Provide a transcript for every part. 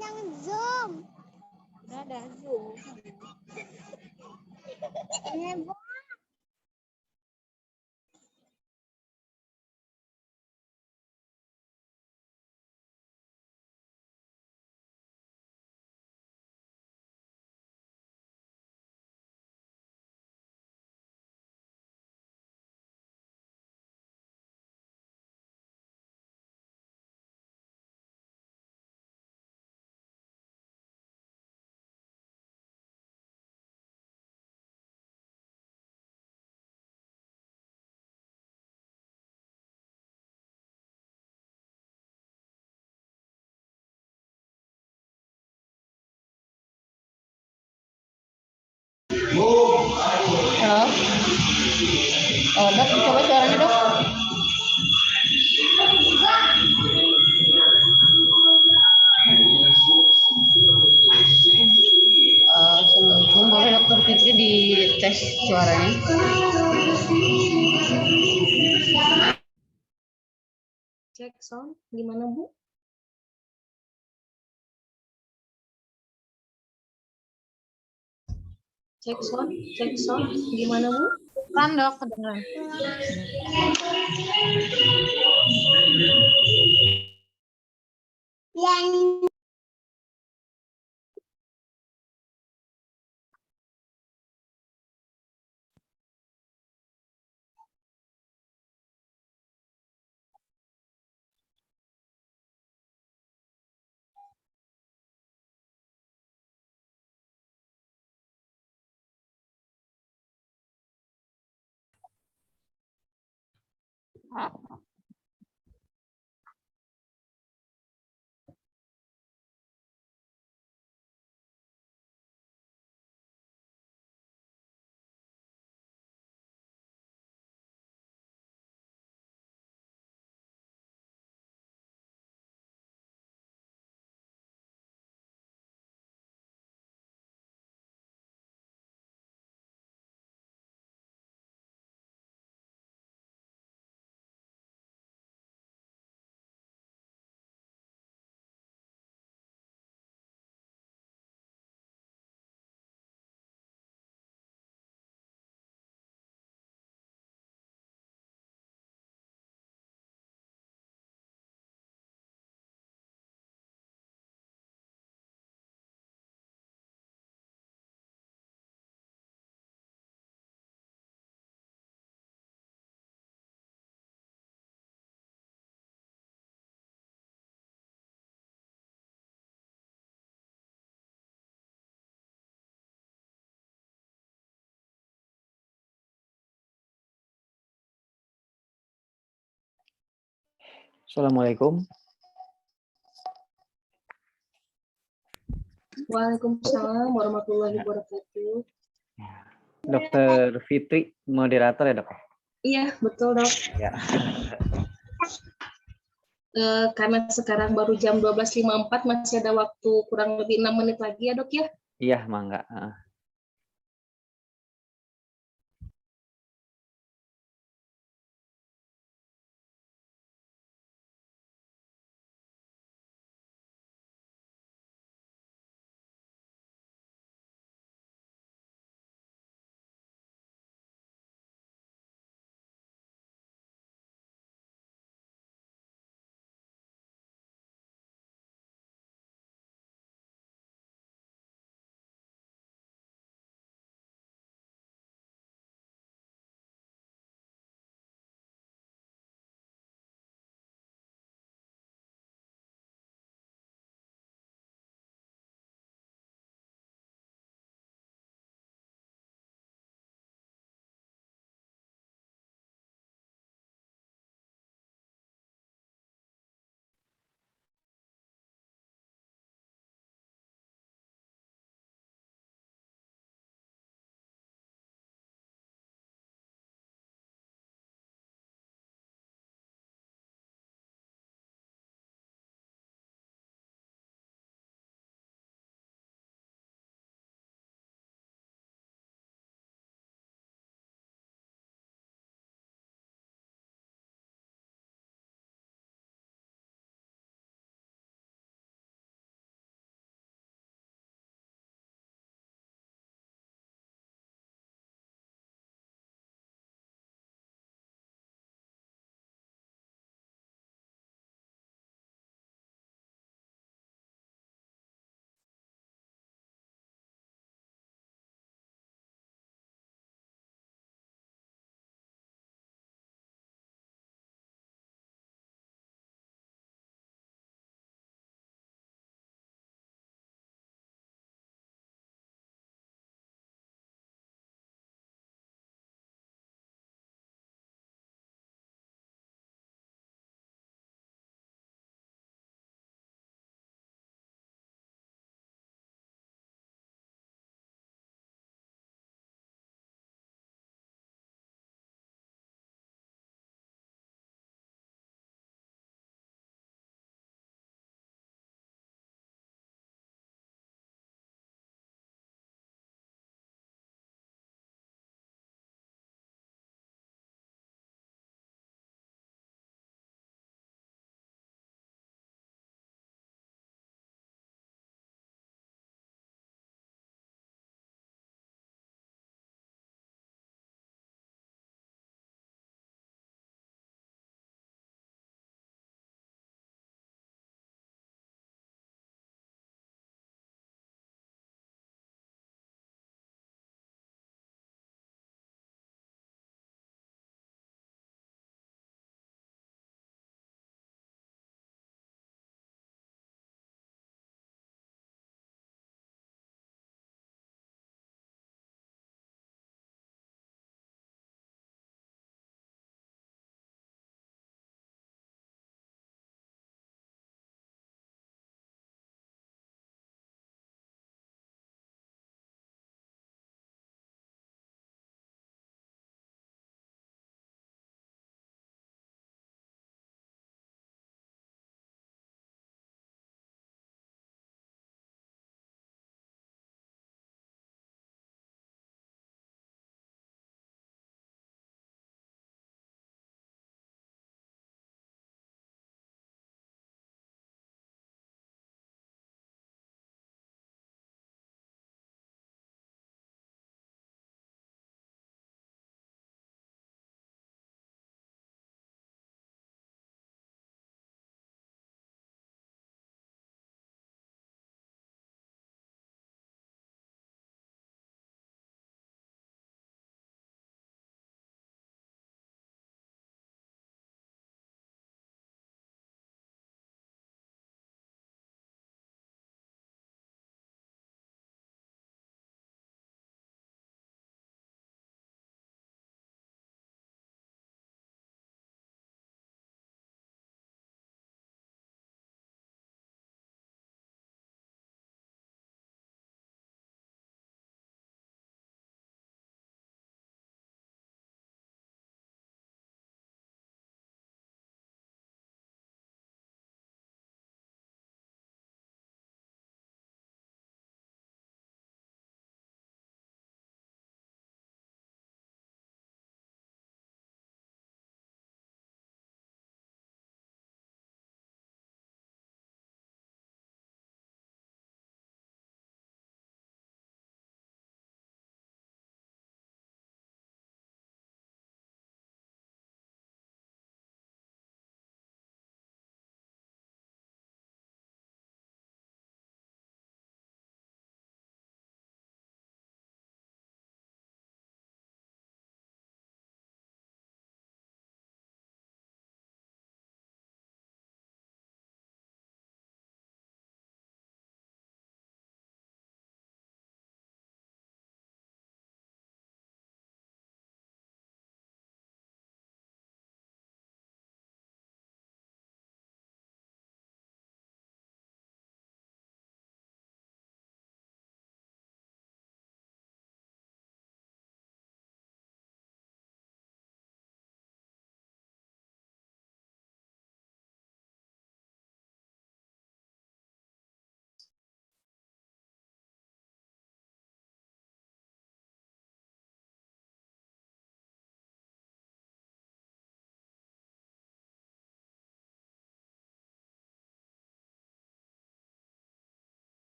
jangan zoom. Ada zoom. Halo. Oh, Dok, coba suaranya, Dok. Assalamualaikum, boleh Dokter Fitri di tes suaranya? Cek sound gimana, Bu? Cek sound gimana, Bu? Kan, Dok, kedengeran. Yang Assalamualaikum. Waalaikumsalam warahmatullahi wabarakatuh. Dokter Fitri, moderator ya, Dok? Iya, betul, Dok. Ya. Karena sekarang baru jam 12.54, masih ada waktu kurang lebih 6 menit lagi ya, Dok, ya? Iya, mangga.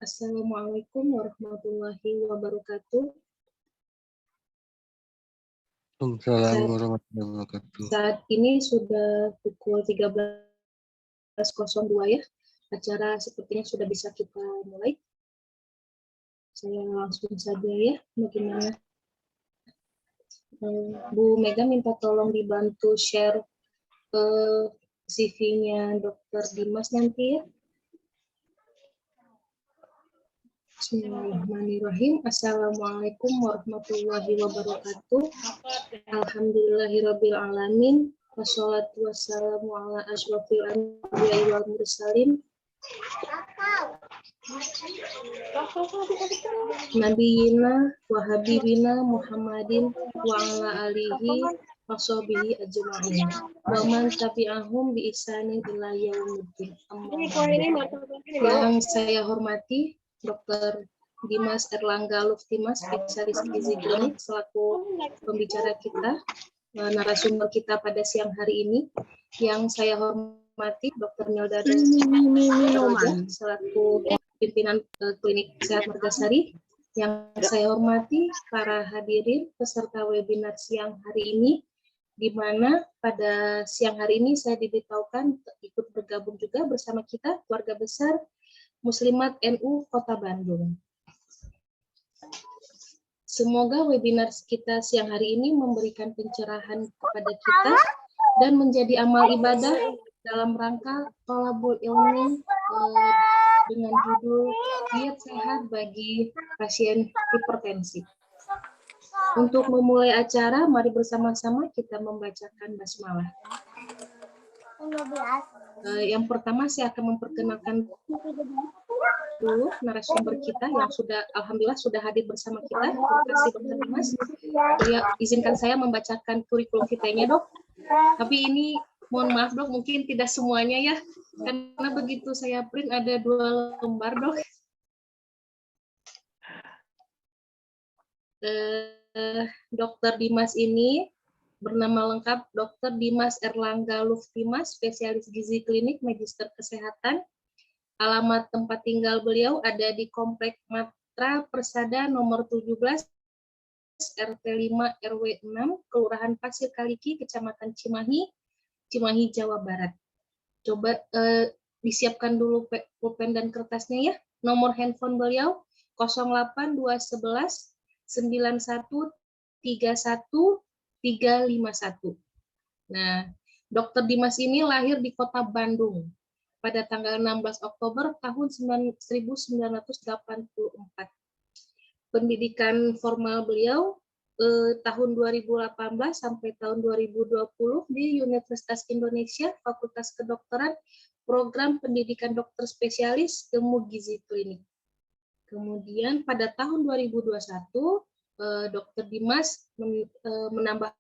Assalamualaikum warahmatullahi wabarakatuh. Waalaikumsalam warahmatullahi wabarakatuh. Saat ini sudah pukul 13.02 ya. Acara sepertinya sudah bisa kita mulai. Saya langsung saja ya. Bagaimana? Bu Mega minta tolong dibantu share CV-nya Dr. Dimas nanti ya. Bismillahirrahmanirrahim. Assalamualaikum warahmatullahi wabarakatuh. Alhamdulillahirabbil alamin. Wassalatu wassalamu ala asyrofil anbiya'i wal mursalin. Nabiyina wa habibina Muhammadin wa ala alihi wa sahbihi ajma'in. Wa man tabi'ahum bi ihsanin ila yaumiddin. Yang saya hormati Dr. Dimas Erlangga Luftimas, spesialis gizi klinik, selaku pembicara kita, narasumber kita pada siang hari ini. Yang saya hormati Dr. Melda selaku pimpinan klinik Sehat Margasari. Yang saya hormati para hadirin peserta webinar siang hari ini, di mana pada siang hari ini saya diberitahukan ikut bergabung juga bersama kita keluarga besar Muslimat NU Kota Bandung. Semoga webinar kita siang hari ini memberikan pencerahan kepada kita dan menjadi amal ibadah dalam rangka thalabul ilmi dengan judul diet sehat bagi pasien hipertensi. Untuk memulai acara, mari bersama-sama kita membacakan basmalah. Yang pertama saya akan memperkenalkan dulu narasumber kita yang sudah alhamdulillah sudah hadir bersama kita. Terima kasih Dr. Dimas. Ya, izinkan saya membacakan kurikulum vitae-nya, Dok. Tapi ini mohon maaf Dok, mungkin tidak semuanya ya. Karena begitu saya print ada 2 lembar, Dok. Dr. Dimas ini bernama lengkap Dr. Dimas Erlangga Luftimas, spesialis gizi klinik, magister kesehatan. Alamat tempat tinggal beliau ada di Komplek Matra Persada nomor 17, RT 5 RW 6, Kelurahan Pasir Kaliki, Kecamatan Cimahi, Cimahi, Jawa Barat. Coba disiapkan dulu pulpen dan kertasnya ya. Nomor handphone beliau 08211 91 31 351. Nah, Dr. Dimas ini lahir di Kota Bandung pada tanggal 16 Oktober tahun 1984. Pendidikan formal beliau tahun 2018 sampai tahun 2020 di Universitas Indonesia, Fakultas Kedokteran, Program Pendidikan Dokter Spesialis Ilmu Gizi Klinik. Kemudian pada tahun 2021 Dr. Dimas menambah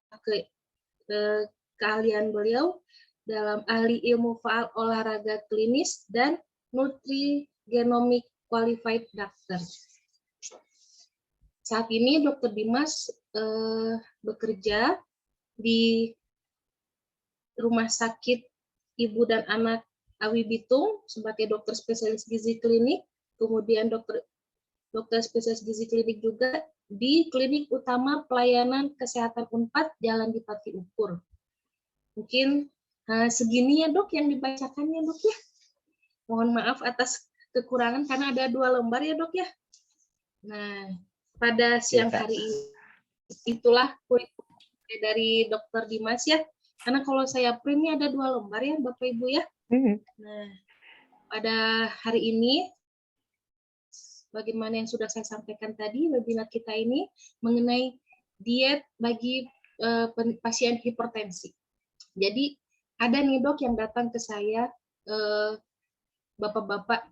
keahlian beliau dalam ahli ilmu faal olahraga klinis dan nutrigenomic qualified doctor. Saat ini Dr. Dimas bekerja di Rumah Sakit Ibu dan Anak Awi Bitung sebagai dokter spesialis gizi klinik, kemudian dokter spesialis gizi klinik juga di Klinik Utama Pelayanan Kesehatan Unpad Jalan Dipati Ukur. Mungkin segini ya Dok yang dibacakannya Dok ya. Mohon maaf atas kekurangan karena ada 2 lembar ya Dok ya. Nah, pada siang hari ini itulah kurikulum dari Dr. Dimas ya. Karena kalau saya printnya ada 2 lembar ya Bapak Ibu ya. Nah, pada hari ini bagaimana yang sudah saya sampaikan tadi, webinar kita ini mengenai diet bagi pasien hipertensi. Jadi ada nih Dok yang datang ke saya, bapak-bapak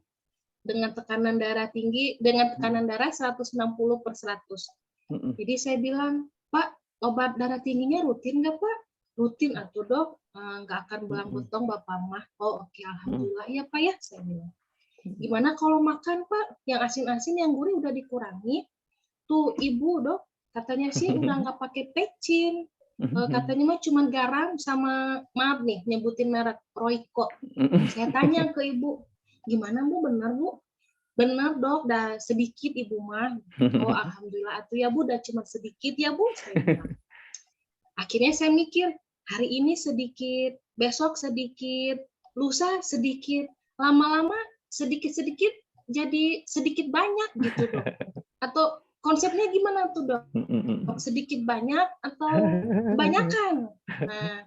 dengan tekanan darah tinggi, dengan tekanan darah 160/100. Jadi saya bilang, Pak, obat darah tingginya rutin nggak Pak? Rutin atuh Dok, nggak akan belang betong Bapak mah. Oh oke, alhamdulillah ya Pak ya, saya bilang. Gimana kalau makan Pak, yang asin-asin, yang gurih udah dikurangi. Tuh Ibu Dok, katanya sih udah nggak pakai pecin. Katanya mah cuma garam sama, maaf nih nyebutin merek, Royco. Saya tanya ke Ibu, gimana Bu, benar Bu? Benar dok, dah sedikit ibu mah. Oh alhamdulillah atuh ya bu, dah cuma sedikit ya bu. Saya bilang. Akhirnya saya mikir, hari ini sedikit, besok sedikit, lusa sedikit, lama-lama sedikit-sedikit jadi sedikit banyak gitu dok. Atau konsepnya gimana tuh dok? Sedikit banyak atau kebanyakan? Nah,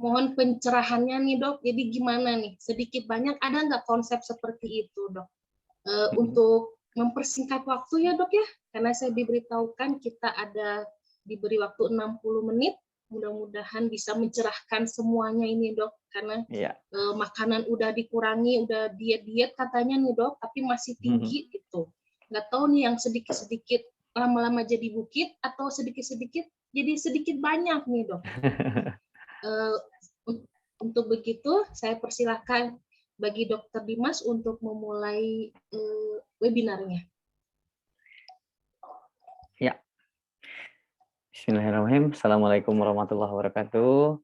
mohon pencerahannya nih dok. Jadi gimana nih? Sedikit banyak ada nggak konsep seperti itu dok? Untuk mempersingkat waktu ya dok ya, karena saya diberitahukan kita diberi waktu 60 menit, mudah-mudahan bisa mencerahkan semuanya ini dok, karena makanan udah dikurangi, udah diet-diet katanya nih dok, tapi masih tinggi gitu. Nggak tahu nih yang sedikit-sedikit lama-lama jadi bukit atau sedikit-sedikit jadi sedikit banyak nih dok. Untuk begitu saya persilahkan bagi Dr. Dimas untuk memulai webinarnya. Ya. Bismillahirrahmanirrahim. Assalamualaikum warahmatullahi wabarakatuh.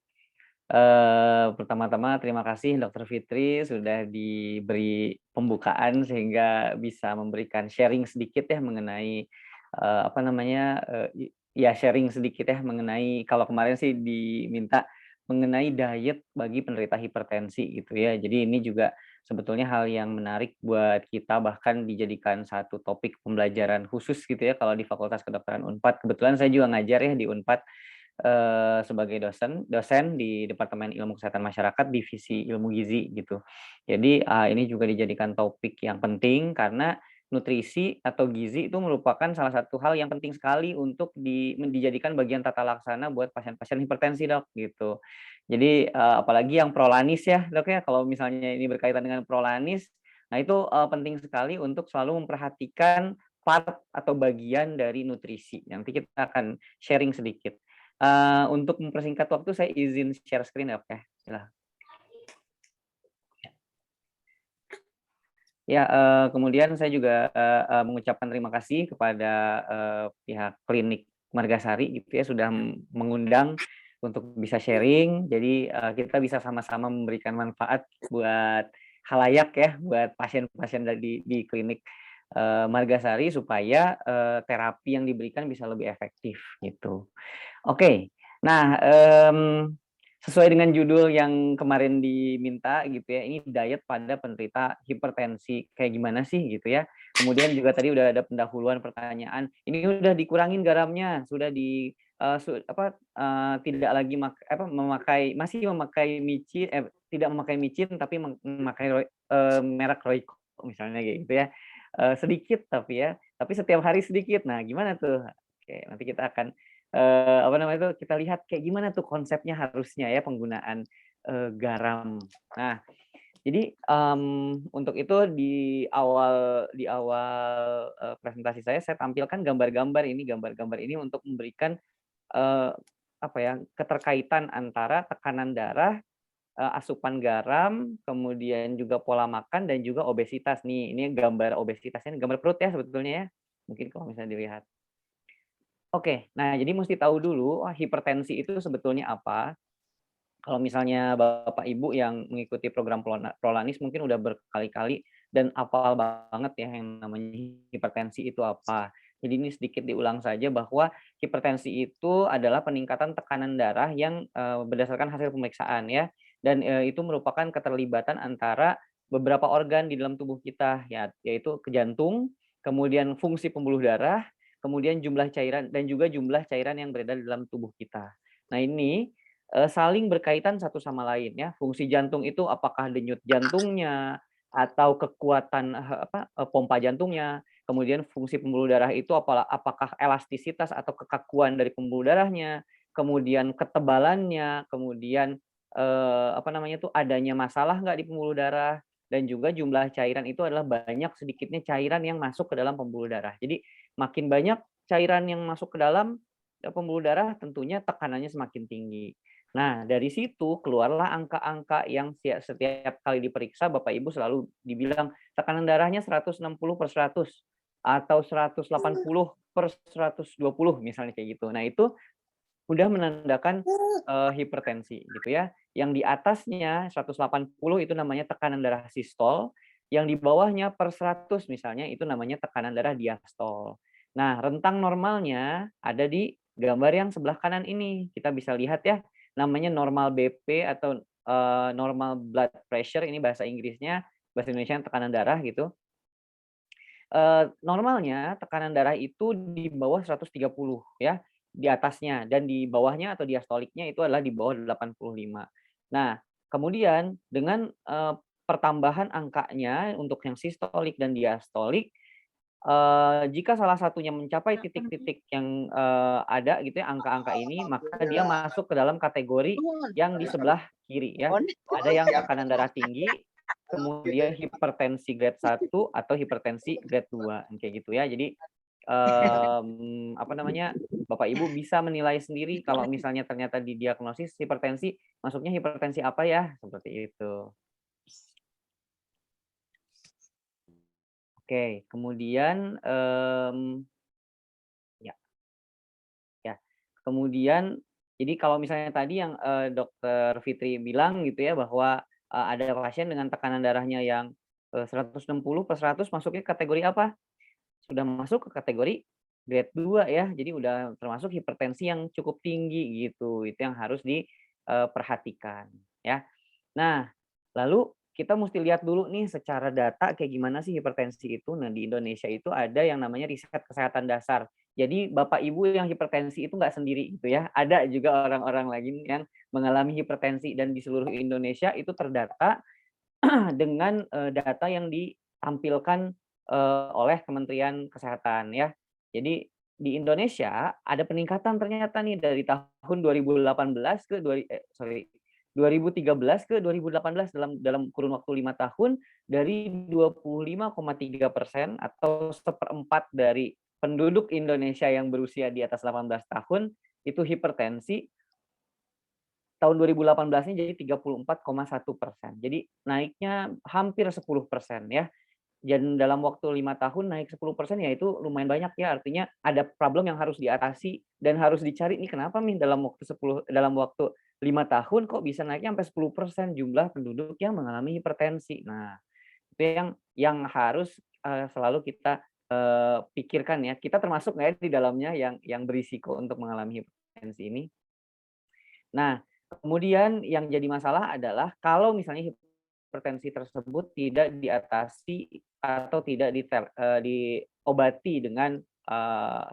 Pertama-tama terima kasih Dr. Fitri sudah diberi pembukaan sehingga bisa memberikan sharing sedikit ya mengenai sharing sedikit ya mengenai, kalau kemarin sih diminta mengenai diet bagi penderita hipertensi gitu ya. Jadi ini juga sebetulnya hal yang menarik buat kita, bahkan dijadikan satu topik pembelajaran khusus gitu ya kalau di Fakultas Kedokteran Unpad. Kebetulan saya juga ngajar ya di Unpad sebagai dosen di Departemen Ilmu Kesehatan Masyarakat Divisi Ilmu Gizi gitu. Jadi ini juga dijadikan topik yang penting karena nutrisi atau gizi itu merupakan salah satu hal yang penting sekali untuk dijadikan bagian tata laksana buat pasien-pasien hipertensi dok gitu. Jadi apalagi yang prolanis ya dok ya, kalau misalnya ini berkaitan dengan prolanis, nah itu penting sekali untuk selalu memperhatikan part atau bagian dari nutrisi. Nanti kita akan sharing sedikit. Untuk mempersingkat waktu saya izin share screen ya, oke. Silahkan. Ya, kemudian saya juga mengucapkan terima kasih kepada pihak klinik Margasari gitu ya sudah mengundang untuk bisa sharing. Jadi kita bisa sama-sama memberikan manfaat buat halayak ya, buat pasien-pasien di klinik Margasari supaya terapi yang diberikan bisa lebih efektif gitu. Oke, nah sesuai dengan judul yang kemarin diminta gitu ya, ini diet pada penderita hipertensi kayak gimana sih gitu ya. Kemudian juga tadi udah ada pendahuluan pertanyaan, ini udah dikurangin garamnya, sudah tidak lagi masih memakai micin, tidak memakai micin tapi memakai merek Royco misalnya gitu ya. Sedikit tapi setiap hari sedikit. Nah, gimana tuh? Oke, nanti kita akan kita lihat kayak gimana tuh konsepnya harusnya ya penggunaan garam. Nah, jadi untuk itu di awal presentasi saya tampilkan gambar-gambar ini untuk memberikan keterkaitan antara tekanan darah, asupan garam, kemudian juga pola makan dan juga obesitas nih. Ini gambar obesitasnya, gambar perut ya sebetulnya ya. Mungkin kalau misalnya dilihat. Oke, nah jadi mesti tahu dulu hipertensi itu sebetulnya apa. Kalau misalnya Bapak Ibu yang mengikuti program Prolanis mungkin udah berkali-kali dan hafal banget ya yang namanya hipertensi itu apa. Jadi ini sedikit diulang saja bahwa hipertensi itu adalah peningkatan tekanan darah yang berdasarkan hasil pemeriksaan ya. Dan itu merupakan keterlibatan antara beberapa organ di dalam tubuh kita ya, yaitu ke jantung, kemudian fungsi pembuluh darah, kemudian jumlah cairan dan juga jumlah cairan yang beredar di dalam tubuh kita. Nah ini saling berkaitan satu sama lain ya. Fungsi jantung itu apakah denyut jantungnya atau kekuatan pompa jantungnya. Kemudian fungsi pembuluh darah itu apakah elastisitas atau kekakuan dari pembuluh darahnya. Kemudian ketebalannya. Kemudian adanya masalah nggak di pembuluh darah. Dan juga jumlah cairan itu adalah banyak sedikitnya cairan yang masuk ke dalam pembuluh darah. Jadi makin banyak cairan yang masuk ke dalam pembuluh darah, tentunya tekanannya semakin tinggi. Nah, dari situ keluarlah angka-angka yang setiap kali diperiksa Bapak Ibu selalu dibilang tekanan darahnya 160/100 atau 180/120 misalnya kayak gitu. Nah, itu udah menandakan hipertensi gitu ya. Yang di atasnya 180 itu namanya tekanan darah sistol, yang di bawahnya per 100 misalnya itu namanya tekanan darah diastol. Nah, rentang normalnya ada di gambar yang sebelah kanan ini. Kita bisa lihat ya, namanya normal BP atau normal blood pressure, ini bahasa Inggrisnya, bahasa Indonesia tekanan darah gitu. Normalnya tekanan darah itu di bawah 130 ya, di atasnya, dan di bawahnya atau diastoliknya itu adalah di bawah 85. Nah, kemudian dengan pertambahan angkanya untuk yang sistolik dan diastolik, jika salah satunya mencapai titik-titik yang ada gitu ya, angka-angka ini, maka dia masuk ke dalam kategori yang di sebelah kiri ya. Ada yang tekanan darah tinggi, kemudian hipertensi grade 1 atau hipertensi grade 2 kayak gitu ya. Jadi apa namanya, Bapak Ibu bisa menilai sendiri kalau misalnya ternyata didiagnosis hipertensi, masuknya hipertensi apa ya, seperti itu. Oke, kemudian kemudian jadi kalau misalnya tadi yang Dokter Fitri bilang gitu ya, bahwa ada pasien dengan tekanan darahnya yang 160/100 masuknya kategori apa? Sudah masuk ke kategori grade 2 ya. Jadi udah termasuk hipertensi yang cukup tinggi gitu. Itu yang harus diperhatikan ya. Nah, lalu kita mesti lihat dulu nih secara data kayak gimana sih hipertensi itu. Nah, di Indonesia itu ada yang namanya riset kesehatan dasar. Jadi Bapak Ibu yang hipertensi itu nggak sendiri gitu ya. Ada juga orang-orang lagi yang mengalami hipertensi, dan di seluruh Indonesia itu terdata dengan data yang ditampilkan oleh Kementerian Kesehatan ya. Jadi di Indonesia ada peningkatan ternyata nih dari tahun 2018 ke 2013 ke 2018 dalam kurun waktu 5 tahun, dari 25,3% atau 1/4 dari penduduk Indonesia yang berusia di atas 18 tahun itu hipertensi. Tahun 2018-nya jadi 34,1%. Jadi naiknya hampir 10% ya. Dan dalam waktu 5 tahun naik 10% ya itu lumayan banyak ya, artinya ada problem yang harus diatasi dan harus dicari nih kenapa nih dalam waktu 5 tahun kok bisa naiknya sampai 10% jumlah penduduk yang mengalami hipertensi. Nah, itu yang harus selalu kita pikirkan ya. Kita termasuk nggak ya di dalamnya yang berisiko untuk mengalami hipertensi ini. Nah, kemudian yang jadi masalah adalah kalau misalnya hipertensi tersebut tidak diatasi atau tidak diobati dengan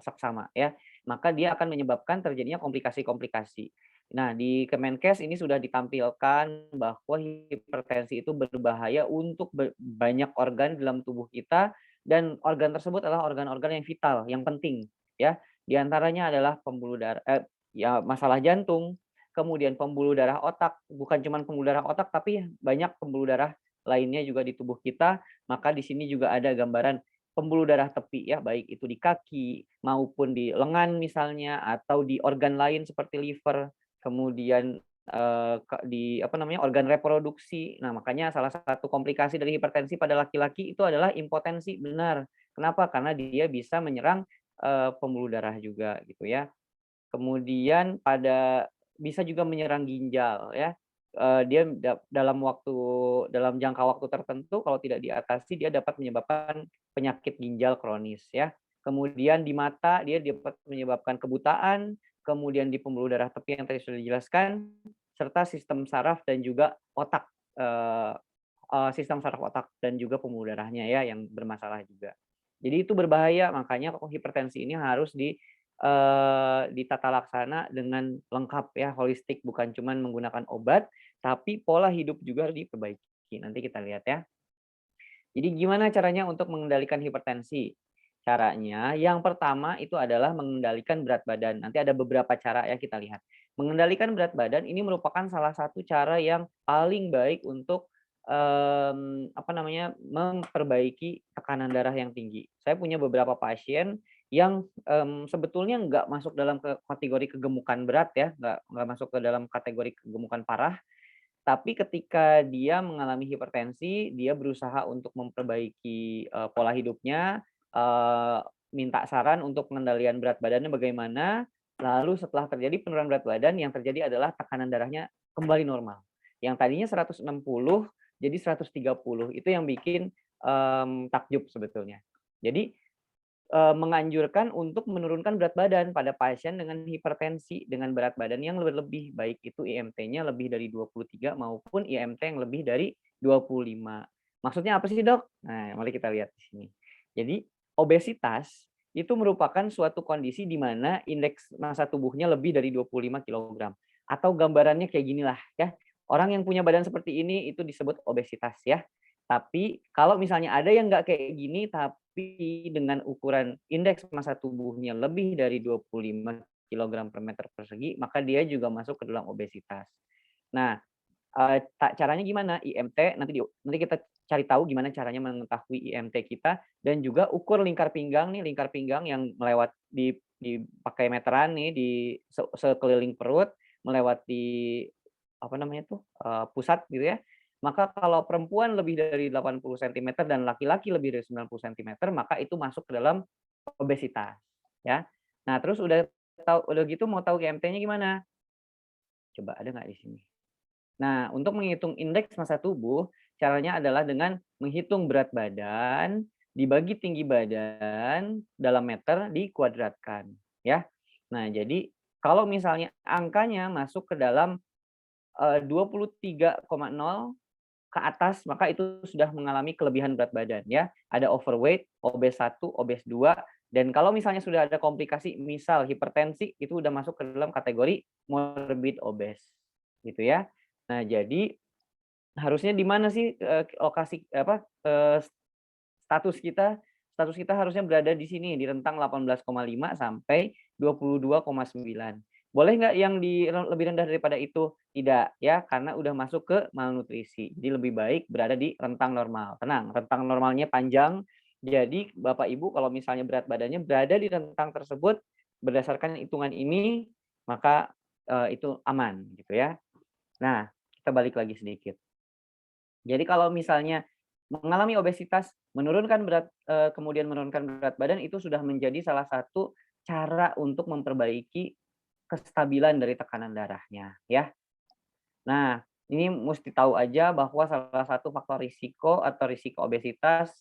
seksama ya, maka dia akan menyebabkan terjadinya komplikasi-komplikasi. Nah, di Kemenkes ini sudah ditampilkan bahwa hipertensi itu berbahaya untuk banyak organ dalam tubuh kita, dan organ tersebut adalah organ-organ yang vital, yang penting ya. Di antaranya adalah pembuluh darah, ya masalah jantung, kemudian pembuluh darah otak, bukan cuma pembuluh darah otak, tapi banyak pembuluh darah lainnya juga di tubuh kita. Maka di sini juga ada gambaran pembuluh darah tepi ya, baik itu di kaki maupun di lengan misalnya, atau di organ lain seperti liver, kemudian di organ reproduksi. Nah, makanya salah satu komplikasi dari hipertensi pada laki-laki itu adalah impotensi, benar. Kenapa? Karena dia bisa menyerang pembuluh darah juga gitu ya. Kemudian bisa juga menyerang ginjal ya. Dia dalam jangka waktu tertentu kalau tidak diatasi dia dapat menyebabkan penyakit ginjal kronis ya. Kemudian di mata dia dapat menyebabkan kebutaan, kemudian di pembuluh darah tepi yang tadi sudah dijelaskan, serta sistem saraf dan juga otak, sistem saraf otak dan juga pembuluh darahnya ya yang bermasalah juga. Jadi itu berbahaya, makanya hipertensi ini harus ditata laksana dengan lengkap ya, holistik, bukan cuma menggunakan obat, tapi pola hidup juga harus diperbaiki. Nanti kita lihat ya. Jadi gimana caranya untuk mengendalikan hipertensi? Caranya yang pertama itu adalah mengendalikan berat badan. Nanti ada beberapa cara ya kita lihat. Mengendalikan berat badan ini merupakan salah satu cara yang paling baik untuk memperbaiki tekanan darah yang tinggi. Saya punya beberapa pasien yang sebetulnya nggak masuk dalam kategori kegemukan berat ya, nggak masuk ke dalam kategori kegemukan parah, tapi ketika dia mengalami hipertensi, dia berusaha untuk memperbaiki pola hidupnya, minta saran untuk pengendalian berat badannya bagaimana, lalu setelah terjadi penurunan berat badan, yang terjadi adalah tekanan darahnya kembali normal. Yang tadinya 160 jadi 130, itu yang bikin takjub sebetulnya. Jadi menganjurkan untuk menurunkan berat badan pada pasien dengan hipertensi dengan berat badan yang berlebih, baik itu IMT-nya lebih dari 23 maupun IMT yang lebih dari 25. Maksudnya apa sih, Dok? Nah, mari kita lihat di sini. Jadi, obesitas itu merupakan suatu kondisi di mana indeks massa tubuhnya lebih dari 25 kg. Atau gambarannya kayak ginilah ya. Orang yang punya badan seperti ini itu disebut obesitas ya. Tapi kalau misalnya ada yang nggak kayak gini, tapi dengan ukuran indeks massa tubuhnya lebih dari 25 kg per meter persegi, maka dia juga masuk ke dalam obesitas. Nah, caranya gimana? IMT nanti kita cari tahu gimana caranya mengetahui IMT kita dan juga ukur lingkar pinggang nih, lingkar pinggang yang melewat dipakai meteran nih di sekeliling perut melewati apa namanya tuh pusat gitu ya. Maka kalau perempuan lebih dari 80 cm dan laki-laki lebih dari 90 cm, maka itu masuk ke dalam obesitas, ya. Nah, terus udah gitu mau tahu IMT-nya gimana? Coba ada nggak di sini? Nah, untuk menghitung indeks massa tubuh, caranya adalah dengan menghitung berat badan dibagi tinggi badan dalam meter dikuadratkan, ya. Nah, jadi kalau misalnya angkanya masuk ke dalam 23,0 ke atas, maka itu sudah mengalami kelebihan berat badan ya. Ada overweight, obes 1, obes 2, dan kalau misalnya sudah ada komplikasi, misal hipertensi, itu udah masuk ke dalam kategori morbid obes. Gitu ya. Nah, jadi harusnya di mana sih lokasi status kita? Status kita harusnya berada di sini di rentang 18,5 sampai 22,9. Boleh nggak yang lebih rendah daripada itu? Tidak ya, karena udah masuk ke malnutrisi. Jadi lebih baik berada di rentang normal. Tenang, rentang normalnya panjang. Jadi Bapak Ibu kalau misalnya berat badannya berada di rentang tersebut berdasarkan hitungan ini, maka itu aman gitu ya. Nah, kita balik lagi sedikit. Jadi kalau misalnya mengalami obesitas, kemudian menurunkan berat badan itu sudah menjadi salah satu cara untuk memperbaiki kestabilan dari tekanan darahnya ya. Nah, ini mesti tahu aja bahwa salah satu faktor risiko atau risiko obesitas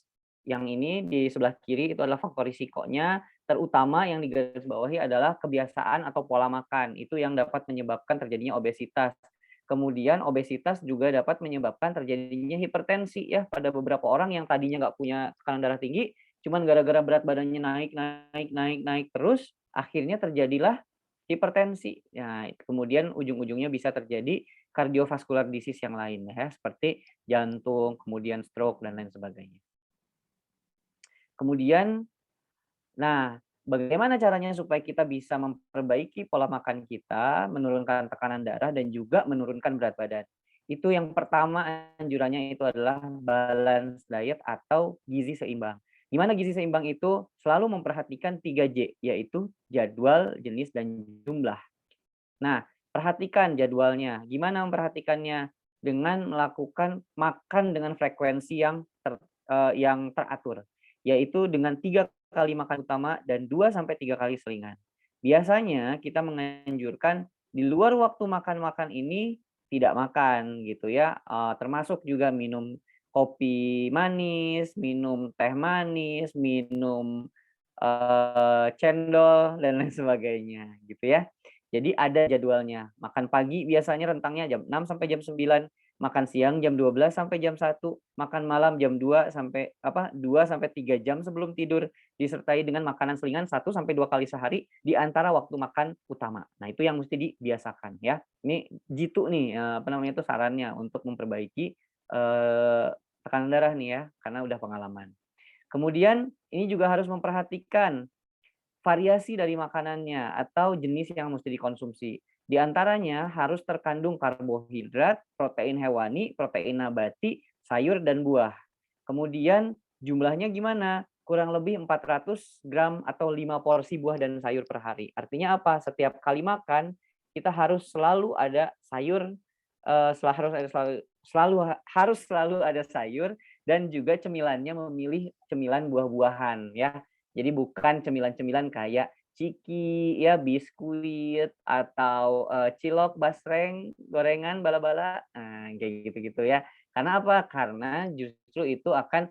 yang ini di sebelah kiri itu adalah faktor risikonya, terutama yang digarisbawahi adalah kebiasaan atau pola makan. Itu yang dapat menyebabkan terjadinya obesitas. Kemudian obesitas juga dapat menyebabkan terjadinya hipertensi ya pada beberapa orang yang tadinya nggak punya tekanan darah tinggi, cuman gara-gara berat badannya naik terus, akhirnya terjadilah hipertensi. Nah, kemudian ujung-ujungnya bisa terjadi kardiovaskular disease yang lain ya, seperti jantung, kemudian stroke dan lain sebagainya. Kemudian, nah, bagaimana caranya supaya kita bisa memperbaiki pola makan kita, menurunkan tekanan darah dan juga menurunkan berat badan? Itu yang pertama anjurannya itu adalah balance diet atau gizi seimbang. Gimana gizi seimbang itu? Selalu memperhatikan 3J, yaitu jadwal, jenis, dan jumlah. Nah, perhatikan jadwalnya. Gimana memperhatikannya? Dengan melakukan makan dengan frekuensi yang teratur, yaitu dengan 3 kali makan utama dan 2-3 kali selingan. Biasanya kita menganjurkan di luar waktu makan-makan ini tidak makan gitu ya, termasuk juga minum kopi manis, minum teh manis, minum cendol dan lain sebagainya gitu ya. Jadi ada jadwalnya. Makan pagi biasanya rentangnya jam 6 sampai jam 9, makan siang jam 12 sampai jam 1, makan malam jam 2 sampai 3 jam sebelum tidur, disertai dengan makanan selingan 1 sampai 2 kali sehari di antara waktu makan utama. Nah, itu yang mesti dibiasakan ya. Ini jitu nih sarannya untuk memperbaiki tekanan darah nih ya, karena udah pengalaman. Kemudian ini juga harus memperhatikan variasi dari makanannya atau jenis yang mesti dikonsumsi. Di antaranya harus terkandung karbohidrat, protein hewani, protein nabati, sayur, dan buah. Kemudian jumlahnya gimana? Kurang lebih 400 gram atau 5 porsi buah dan sayur per hari. Artinya apa? Setiap kali makan, kita harus selalu ada sayur, harus selalu ada sayur, dan juga cemilannya memilih cemilan buah-buahan ya. Jadi bukan cemilan-cemilan kayak ciki ya, biskuit atau cilok, basreng, gorengan, bala-bala, kayak gitu-gitu ya. Karena apa? Karena justru itu akan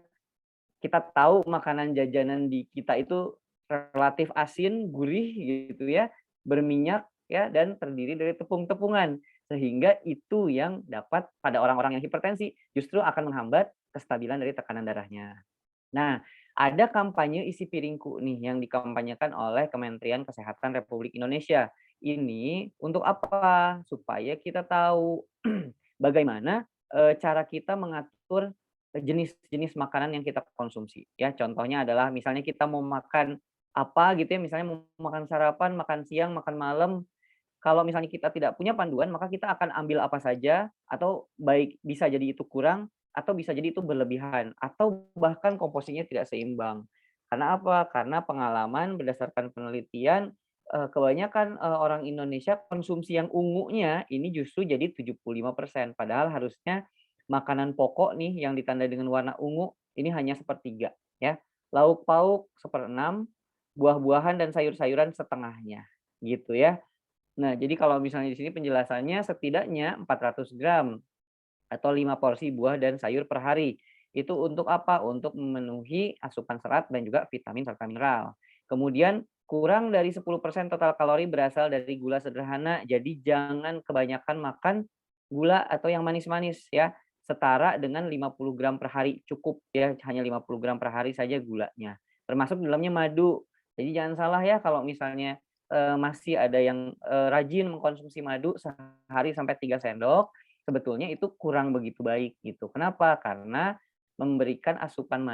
kita tahu makanan jajanan di kita itu relatif asin, gurih gitu ya, berminyak ya, dan terdiri dari tepung-tepungan. Sehingga itu yang dapat pada orang-orang yang hipertensi justru akan menghambat kestabilan dari tekanan darahnya. Nah, ada kampanye isi piringku nih yang dikampanyekan oleh Kementerian Kesehatan Republik Indonesia. Ini untuk apa? Supaya kita tahu bagaimana cara kita mengatur jenis-jenis makanan yang kita konsumsi. Ya, contohnya adalah misalnya kita mau makan apa gitu ya, misalnya mau makan sarapan, makan siang, makan malam. Kalau misalnya kita tidak punya panduan, maka kita akan ambil apa saja, atau baik bisa jadi itu kurang, atau bisa jadi itu berlebihan, atau bahkan komposisinya tidak seimbang. Karena apa? Karena pengalaman berdasarkan penelitian, kebanyakan, orang Indonesia konsumsi yang ungunya ini justru jadi 75%, padahal harusnya makanan pokok nih yang ditandai dengan warna ungu ini hanya sepertiga, ya. Lauk pauk seperenam, buah-buahan dan sayur-sayuran setengahnya, gitu ya. Nah, jadi kalau misalnya di sini penjelasannya setidaknya 400 gram atau 5 porsi buah dan sayur per hari. Itu untuk apa? Untuk memenuhi asupan serat dan juga vitamin serta mineral. Kemudian kurang dari 10% total kalori berasal dari gula sederhana. Jadi jangan kebanyakan makan gula atau yang manis-manis ya. Setara dengan 50 gram per hari cukup ya, hanya 50 gram per hari saja gulanya. Termasuk dalamnya madu. Jadi jangan salah ya kalau misalnya masih ada yang rajin mengkonsumsi madu sehari sampai 3 sendok, sebetulnya itu kurang begitu baik gitu. Kenapa? Karena memberikan asupan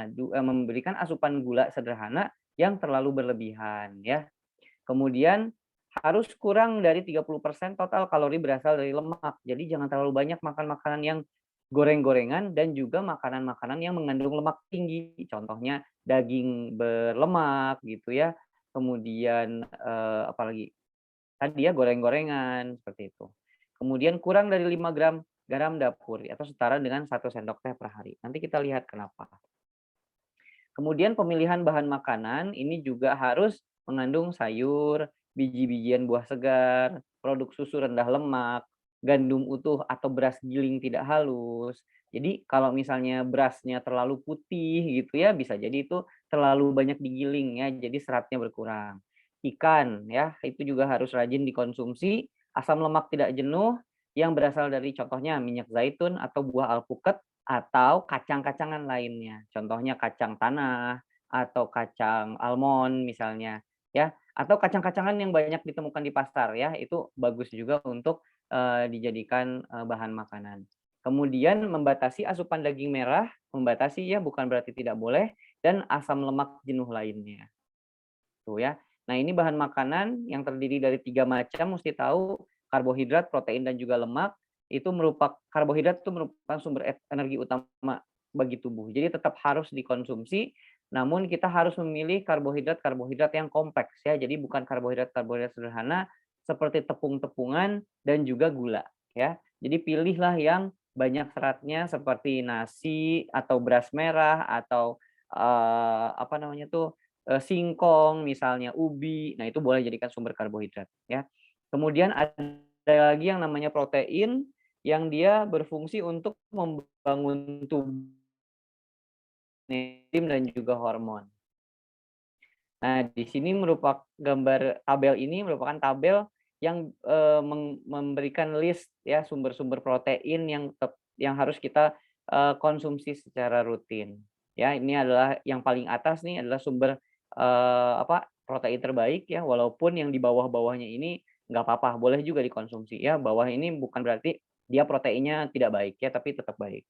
gula sederhana yang terlalu berlebihan ya. Kemudian harus kurang dari 30% total kalori berasal dari lemak. Jadi jangan terlalu banyak makan makanan yang goreng-gorengan dan juga makanan-makanan yang mengandung lemak tinggi. Contohnya daging berlemak gitu ya. Kemudian apalagi tadi ya goreng-gorengan seperti itu. Kemudian kurang dari 5 gram garam dapur atau setara dengan 1 sendok teh per hari. Nanti kita lihat kenapa. Kemudian pemilihan bahan makanan ini juga harus mengandung sayur, biji-bijian buah segar, produk susu rendah lemak, gandum utuh atau beras giling tidak halus. Jadi kalau misalnya berasnya terlalu putih gitu ya, bisa jadi itu terlalu banyak digiling ya, jadi seratnya berkurang. Ikan ya, itu juga harus rajin dikonsumsi. Asam lemak tidak jenuh yang berasal dari contohnya minyak zaitun atau buah alpukat atau kacang-kacangan lainnya. Contohnya kacang tanah atau kacang almond misalnya ya, atau kacang-kacangan yang banyak ditemukan di pasar ya, itu bagus juga untuk dijadikan bahan makanan. Kemudian membatasi asupan daging merah, membatasi ya bukan berarti tidak boleh, dan asam lemak jenuh lainnya. Tuh ya. Nah, ini bahan makanan yang terdiri dari 3 macam, mesti tahu karbohidrat, protein, dan juga lemak. Karbohidrat itu merupakan sumber energi utama bagi tubuh. Jadi tetap harus dikonsumsi, namun kita harus memilih karbohidrat yang kompleks ya. Jadi bukan karbohidrat sederhana seperti tepung-tepungan dan juga gula ya. Jadi pilihlah yang banyak seratnya seperti nasi atau beras merah atau apa namanya tuh, singkong misalnya, ubi. Nah, itu boleh jadikan sumber karbohidrat ya. Kemudian ada lagi yang namanya protein yang dia berfungsi untuk membangun tubuh enzim dan juga hormon. Nah, di sini gambar tabel ini merupakan tabel yang memberikan list ya sumber-sumber protein yang harus kita konsumsi secara rutin. Ya, ini adalah yang paling atas nih adalah sumber protein terbaik ya, walaupun yang di bawah-bawahnya ini nggak apa-apa, boleh juga dikonsumsi ya. Bawah ini bukan berarti dia proteinnya tidak baik ya, tapi tetap baik.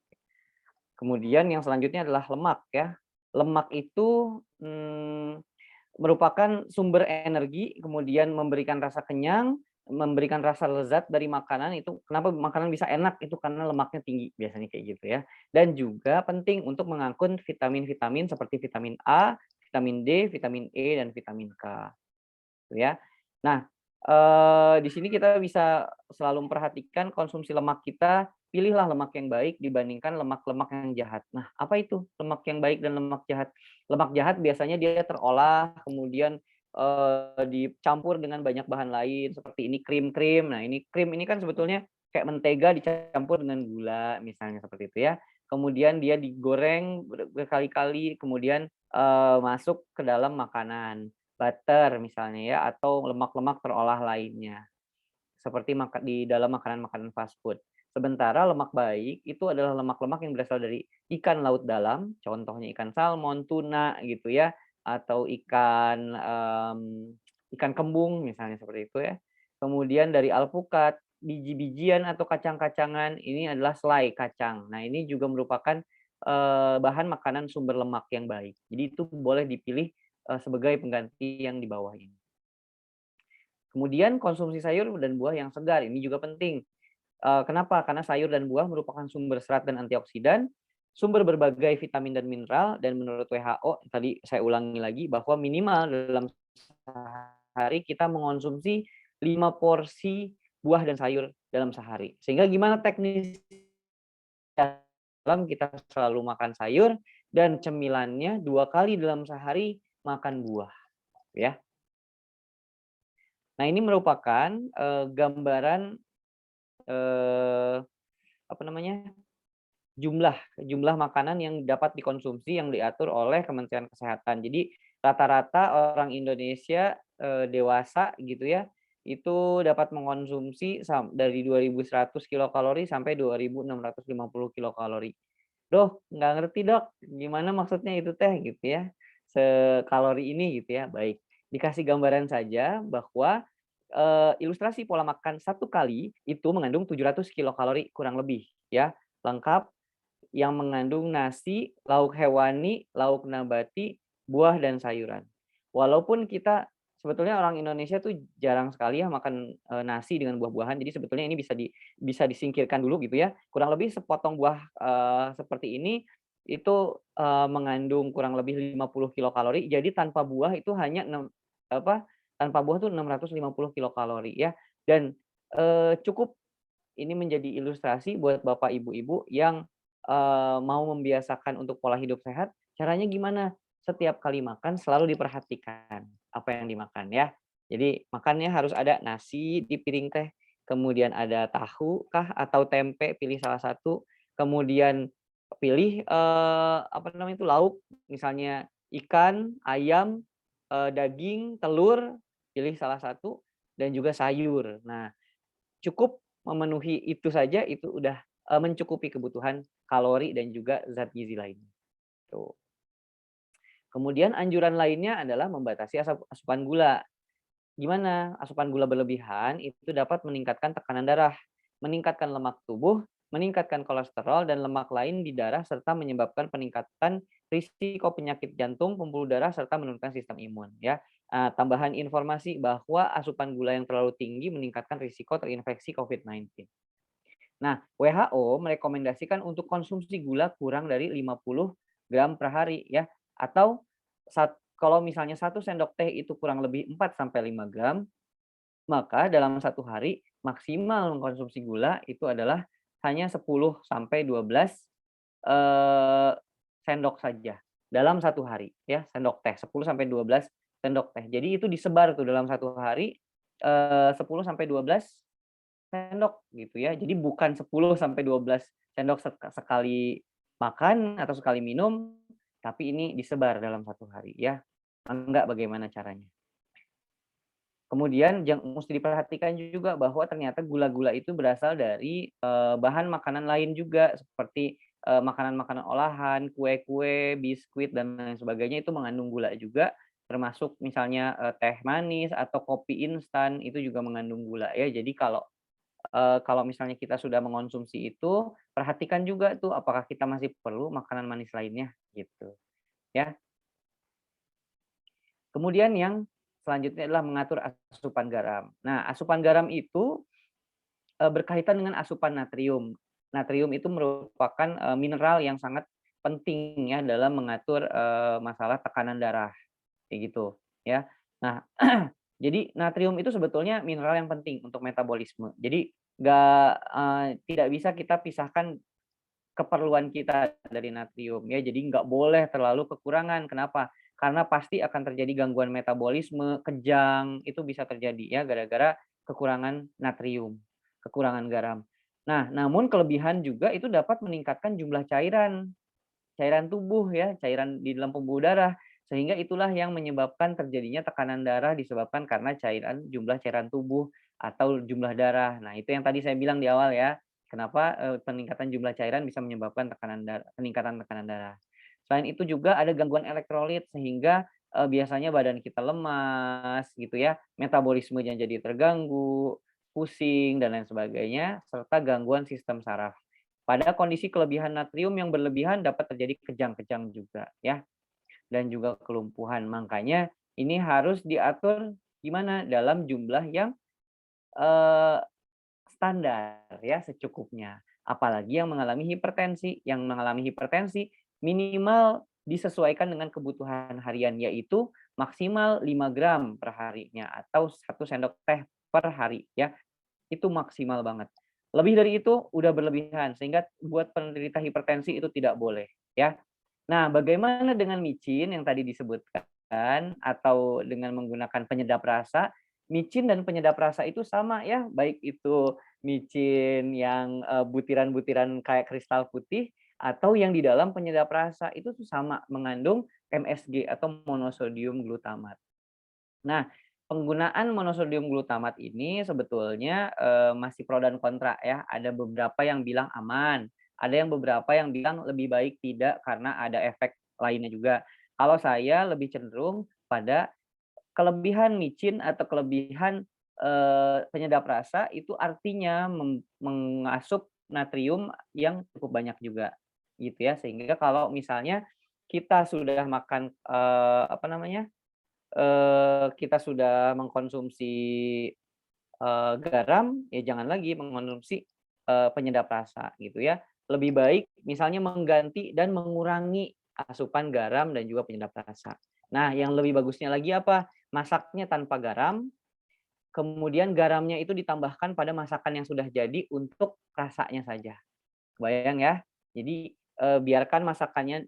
Kemudian yang selanjutnya adalah lemak ya. Lemak itu merupakan sumber energi, kemudian memberikan rasa kenyang, memberikan rasa lezat dari makanan. Itu kenapa makanan bisa enak, itu karena lemaknya tinggi, biasanya kayak gitu ya. Dan juga penting untuk mengangkut vitamin-vitamin seperti vitamin A, vitamin D, vitamin E, dan vitamin K. Gitu ya. Nah, di sini kita bisa selalu memperhatikan konsumsi lemak kita, pilihlah lemak yang baik dibandingkan lemak-lemak yang jahat. Nah, apa itu lemak yang baik dan lemak jahat? Lemak jahat biasanya dia terolah, kemudian dicampur dengan banyak bahan lain seperti ini krim-krim. Nah, ini krim ini kan sebetulnya kayak mentega dicampur dengan gula misalnya seperti itu ya. kemudian dia digoreng berkali-kali, kemudian masuk ke dalam makanan, butter misalnya ya, atau lemak-lemak terolah lainnya, seperti di dalam makanan-makanan fast food. Sementara lemak baik itu adalah lemak-lemak yang berasal dari ikan laut dalam, contohnya ikan salmon, tuna gitu ya, atau ikan kembung misalnya seperti itu ya. Kemudian dari alpukat, biji-bijian atau kacang-kacangan, ini adalah selai kacang. Nah, ini juga merupakan bahan makanan sumber lemak yang baik. Jadi itu boleh dipilih sebagai pengganti yang di bawah ini. Kemudian konsumsi sayur dan buah yang segar, ini juga penting. Kenapa? Karena sayur dan buah merupakan sumber serat dan antioksidan, sumber berbagai vitamin dan mineral, dan menurut WHO, tadi saya ulangi lagi, bahwa minimal dalam sehari kita mengonsumsi 5 porsi buah dan sayur dalam sehari. Sehingga gimana teknis dalam kita selalu makan sayur dan cemilannya 2 kali dalam sehari makan buah, ya. Nah, ini merupakan gambaran apa namanya, jumlah makanan yang dapat dikonsumsi yang diatur oleh Kementerian Kesehatan. Jadi rata-rata orang Indonesia dewasa gitu ya, itu dapat mengkonsumsi dari 2.100 kilokalori sampai 2.650 kilokalori. Duh, nggak ngerti dok, gimana maksudnya itu teh gitu ya, sekalori ini gitu ya. Baik, dikasih gambaran saja bahwa ilustrasi pola makan satu kali itu mengandung 700 kilokalori kurang lebih ya, lengkap yang mengandung nasi, lauk hewani, lauk nabati, buah dan sayuran. Walaupun kita sebetulnya orang Indonesia tuh jarang sekali ya makan nasi dengan buah-buahan, jadi sebetulnya ini bisa disingkirkan dulu gitu ya. Kurang lebih sepotong buah seperti ini itu mengandung kurang lebih 50 kilokalori. Jadi tanpa buah itu hanya tanpa buah tuh 650 kilokalori ya. Dan cukup ini menjadi ilustrasi buat Bapak Ibu-ibu yang mau membiasakan untuk pola hidup sehat. Caranya gimana? Setiap kali makan selalu diperhatikan apa yang dimakan ya. Jadi makannya harus ada nasi di piring teh, kemudian ada tahu kah atau tempe, pilih salah satu, kemudian pilih apa namanya itu lauk, misalnya ikan, ayam, daging, telur, pilih salah satu, dan juga sayur. Nah, cukup memenuhi itu saja, itu udah mencukupi kebutuhan kalori dan juga zat gizi lainnya. Tuh. Kemudian anjuran lainnya adalah membatasi asupan gula. Gimana? Asupan gula berlebihan itu dapat meningkatkan tekanan darah, meningkatkan lemak tubuh, meningkatkan kolesterol dan lemak lain di darah, serta menyebabkan peningkatan risiko penyakit jantung, pembuluh darah, serta menurunkan sistem imun. Ya, tambahan informasi bahwa asupan gula yang terlalu tinggi meningkatkan risiko terinfeksi COVID-19. Nah, WHO merekomendasikan untuk konsumsi gula kurang dari 50 gram per hari ya, atau kalau misalnya 1 sendok teh itu kurang lebih 4 sampai 5 gram, maka dalam satu hari maksimal mengkonsumsi gula itu adalah hanya 10 sampai 12 sendok saja dalam satu hari ya, sendok teh 10 sampai 12 sendok teh. Jadi itu disebar tuh dalam satu hari 10 sampai 12 sendok gitu ya. Jadi bukan 10 sampai 12 sendok sekali makan atau sekali minum, tapi ini disebar dalam satu hari ya. Enggak, bagaimana caranya? Kemudian yang mesti diperhatikan juga bahwa ternyata gula-gula itu berasal dari bahan makanan lain juga, seperti makanan-makanan olahan, kue-kue, biskuit dan lain sebagainya itu mengandung gula juga, termasuk misalnya teh manis atau kopi instan itu juga mengandung gula ya. Jadi kalau misalnya kita sudah mengonsumsi itu, perhatikan juga tuh apakah kita masih perlu makanan manis lainnya gitu ya. Kemudian yang selanjutnya adalah mengatur asupan garam. Nah, asupan garam itu berkaitan dengan asupan natrium. Natrium itu merupakan mineral yang sangat penting ya dalam mengatur masalah tekanan darah, kayak gitu ya. Nah, jadi natrium itu sebetulnya mineral yang penting untuk metabolisme. Jadi tidak bisa kita pisahkan keperluan kita dari natrium ya. Jadi nggak boleh terlalu kekurangan. Kenapa? Karena pasti akan terjadi gangguan metabolisme, kejang, itu bisa terjadi ya gara-gara kekurangan natrium, kekurangan garam. Nah, namun kelebihan juga itu dapat meningkatkan jumlah cairan tubuh ya, cairan di dalam pembuluh darah. Sehingga itulah yang menyebabkan terjadinya tekanan darah disebabkan karena jumlah cairan tubuh atau jumlah darah. Nah, itu yang tadi saya bilang di awal ya. Kenapa peningkatan jumlah cairan bisa menyebabkan peningkatan tekanan darah. Selain itu juga ada gangguan elektrolit sehingga biasanya badan kita lemas gitu ya, metabolismenya jadi terganggu, pusing dan lain sebagainya, serta gangguan sistem saraf. Pada kondisi kelebihan natrium yang berlebihan dapat terjadi kejang-kejang juga ya, dan juga kelumpuhan. Makanya ini harus diatur gimana dalam jumlah yang eh, standar ya, secukupnya. Apalagi yang mengalami hipertensi. Yang mengalami hipertensi minimal disesuaikan dengan kebutuhan harian, yaitu maksimal 5 gram per harinya atau 1 sendok teh per hari ya. Itu maksimal banget. Lebih dari itu udah berlebihan sehingga buat penderita hipertensi itu tidak boleh ya. Nah, bagaimana dengan micin yang tadi disebutkan atau dengan menggunakan penyedap rasa? Micin dan penyedap rasa itu sama ya, baik itu micin yang butiran-butiran kayak kristal putih atau yang di dalam penyedap rasa itu tuh sama mengandung MSG atau monosodium glutamat. Nah, penggunaan monosodium glutamat ini sebetulnya masih pro dan kontra ya. Ada beberapa yang bilang aman, ada yang beberapa yang bilang lebih baik tidak karena ada efek lainnya juga. Kalau saya lebih cenderung pada kelebihan micin atau kelebihan penyedap rasa itu artinya mengasup natrium yang cukup banyak juga gitu ya. Sehingga kalau misalnya kita sudah makan apa namanya? Kita sudah mengkonsumsi garam, ya jangan lagi mengkonsumsi penyedap rasa gitu ya. Lebih baik misalnya mengganti dan mengurangi asupan garam dan juga penyedap rasa. Nah, yang lebih bagusnya lagi apa? Masaknya tanpa garam, kemudian garamnya itu ditambahkan pada masakan yang sudah jadi untuk rasanya saja. Bayang ya. Jadi biarkan masakannya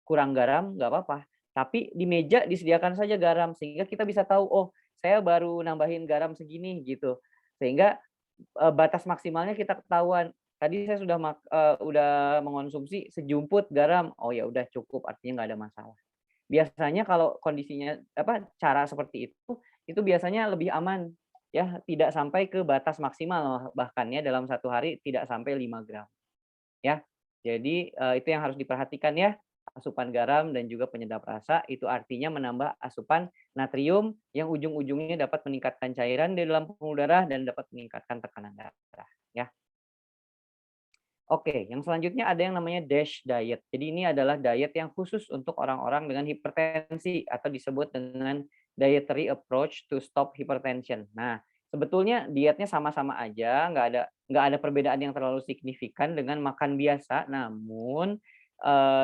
kurang garam nggak apa-apa, tapi di meja disediakan saja garam sehingga kita bisa tahu, oh saya baru nambahin garam segini gitu. Sehingga batas maksimalnya kita ketahuan. Tadi saya udah mengonsumsi sejumput garam, oh ya udah cukup, artinya nggak ada masalah. Biasanya kalau kondisinya cara seperti itu biasanya lebih aman ya, tidak sampai ke batas maksimal bahkan ya dalam 1 hari tidak sampai 5 gram ya. Jadi itu yang harus diperhatikan ya, asupan garam dan juga penyedap rasa itu artinya menambah asupan natrium yang ujung-ujungnya dapat meningkatkan cairan di dalam pembuluh darah dan dapat meningkatkan tekanan darah ya. Oke, yang selanjutnya ada yang namanya DASH diet. Jadi ini adalah diet yang khusus untuk orang-orang dengan hipertensi atau disebut dengan dietary approach to stop hypertension. Nah, sebetulnya dietnya sama-sama aja, nggak ada perbedaan yang terlalu signifikan dengan makan biasa. Namun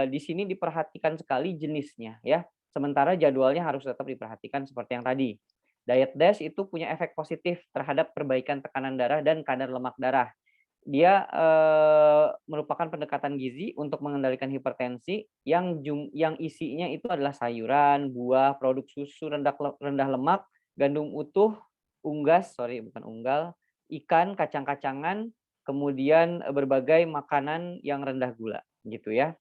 di sini diperhatikan sekali jenisnya ya. Sementara jadwalnya harus tetap diperhatikan seperti yang tadi. Diet DASH itu punya efek positif terhadap perbaikan tekanan darah dan kadar lemak darah. Dia merupakan pendekatan gizi untuk mengendalikan hipertensi yang isinya itu adalah sayuran, buah, produk susu rendah lemak, gandum utuh, bukan unggal, ikan, kacang-kacangan, kemudian berbagai makanan yang rendah gula, gitu ya.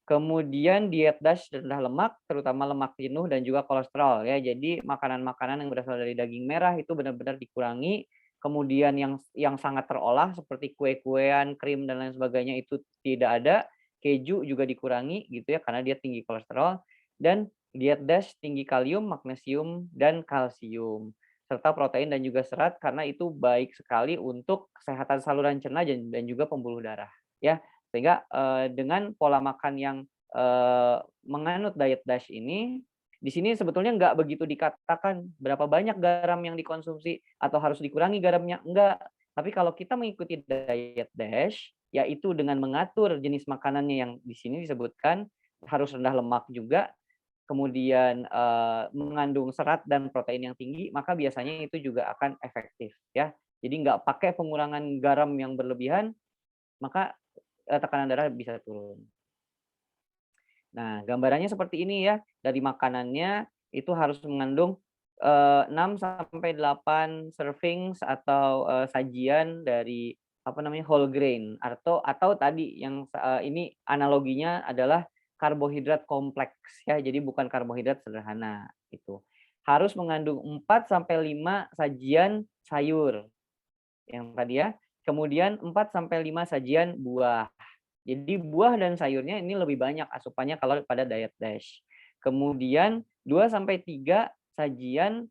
Kemudian diet DASH rendah lemak, terutama lemak jenuh dan juga kolesterol ya. Jadi makanan-makanan yang berasal dari daging merah itu benar-benar dikurangi. Kemudian yang sangat terolah seperti kue-kuean, krim dan lain sebagainya itu tidak ada. Keju juga dikurangi gitu ya karena dia tinggi kolesterol. Dan diet DASH tinggi kalium, magnesium dan kalsium serta protein dan juga serat karena itu baik sekali untuk kesehatan saluran cerna dan juga pembuluh darah ya. Sehingga dengan pola makan yang menganut diet DASH ini, di sini sebetulnya nggak begitu dikatakan berapa banyak garam yang dikonsumsi atau harus dikurangi garamnya, enggak. Tapi kalau kita mengikuti diet DASH, yaitu dengan mengatur jenis makanannya yang di sini disebutkan harus rendah lemak juga, kemudian mengandung serat dan protein yang tinggi, maka biasanya itu juga akan efektif ya. Jadi nggak pakai pengurangan garam yang berlebihan, maka tekanan darah bisa turun. Nah, gambarannya seperti ini ya. Dari makanannya itu harus mengandung 6 sampai 8 servings atau sajian dari apa namanya, whole grain atau tadi yang ini analoginya adalah karbohidrat kompleks ya. Jadi bukan karbohidrat sederhana itu. Harus mengandung 4 sampai 5 sajian sayur yang tadi ya. Kemudian 4 sampai 5 sajian buah. Jadi buah dan sayurnya ini lebih banyak asupannya kalau pada diet DASH. Kemudian 2 sampai 3 sajian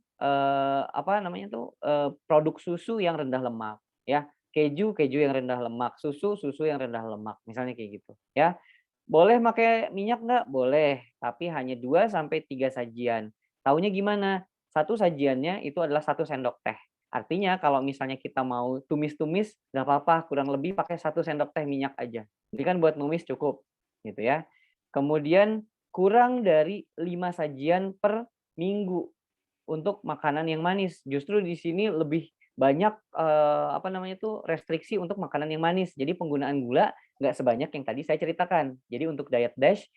apa namanya tuh produk susu yang rendah lemak ya. Keju yang rendah lemak, susu yang rendah lemak, misalnya kayak gitu ya. Boleh pakai minyak nggak? Boleh, tapi hanya 2 sampai 3 sajian. Taunya gimana? Satu sajiannya itu adalah 1 sendok teh. Artinya kalau misalnya kita mau tumis-tumis nggak apa-apa, kurang lebih pakai 1 sendok teh minyak aja. Jadi kan buat numis cukup, gitu ya. Kemudian kurang dari 5 sajian per minggu untuk makanan yang manis. Justru di sini lebih banyak apa namanya tuh restriksi untuk makanan yang manis. Jadi penggunaan gula nggak sebanyak yang tadi saya ceritakan. Jadi untuk diet DASH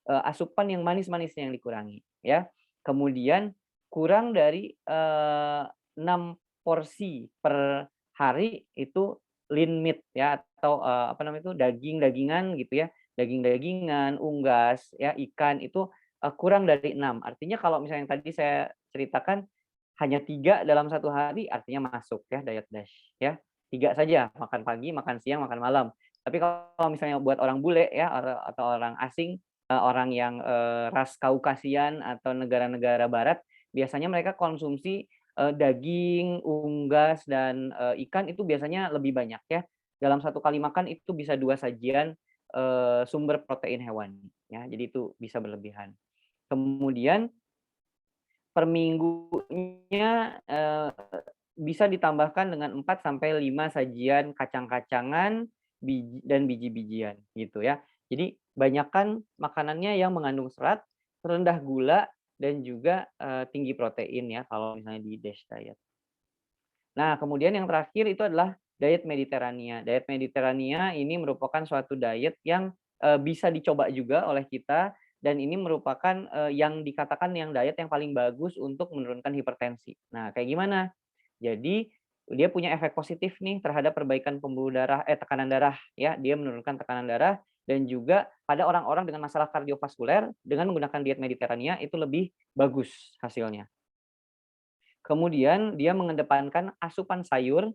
asupan yang manis-manisnya yang dikurangi ya. Kemudian kurang dari 6 porsi per hari itu lean meat ya atau apa namanya itu daging-dagingan gitu ya. Daging-dagingan, unggas ya, ikan itu kurang dari 6. Artinya kalau misalnya yang tadi saya ceritakan hanya 3 dalam 1 hari artinya masuk ya diet DASH ya. 3 saja, makan pagi, makan siang, makan malam. Tapi kalau misalnya buat orang bule ya atau orang asing, orang yang ras Kaukasian atau negara-negara barat, biasanya mereka konsumsi daging, unggas dan ikan itu biasanya lebih banyak ya. Dalam 1 kali makan itu bisa 2 sajian sumber protein hewani ya. Jadi itu bisa berlebihan. Kemudian per minggunya bisa ditambahkan dengan 4 sampai 5 sajian kacang-kacangan, dan biji-bijian gitu ya. Jadi banyakkan makanannya yang mengandung serat, rendah gula, dan juga tinggi protein ya kalau misalnya di DASH diet. Nah, kemudian yang terakhir itu adalah diet Mediterania. Diet Mediterania ini merupakan suatu diet yang bisa dicoba juga oleh kita dan ini merupakan yang dikatakan yang diet yang paling bagus untuk menurunkan hipertensi. Nah, kayak gimana? Jadi dia punya efek positif nih terhadap perbaikan pembuluh darah tekanan darah ya. Dia menurunkan tekanan darah dan juga pada orang-orang dengan masalah kardiovaskuler dengan menggunakan diet Mediterania itu lebih bagus hasilnya. Kemudian dia mengedepankan asupan sayur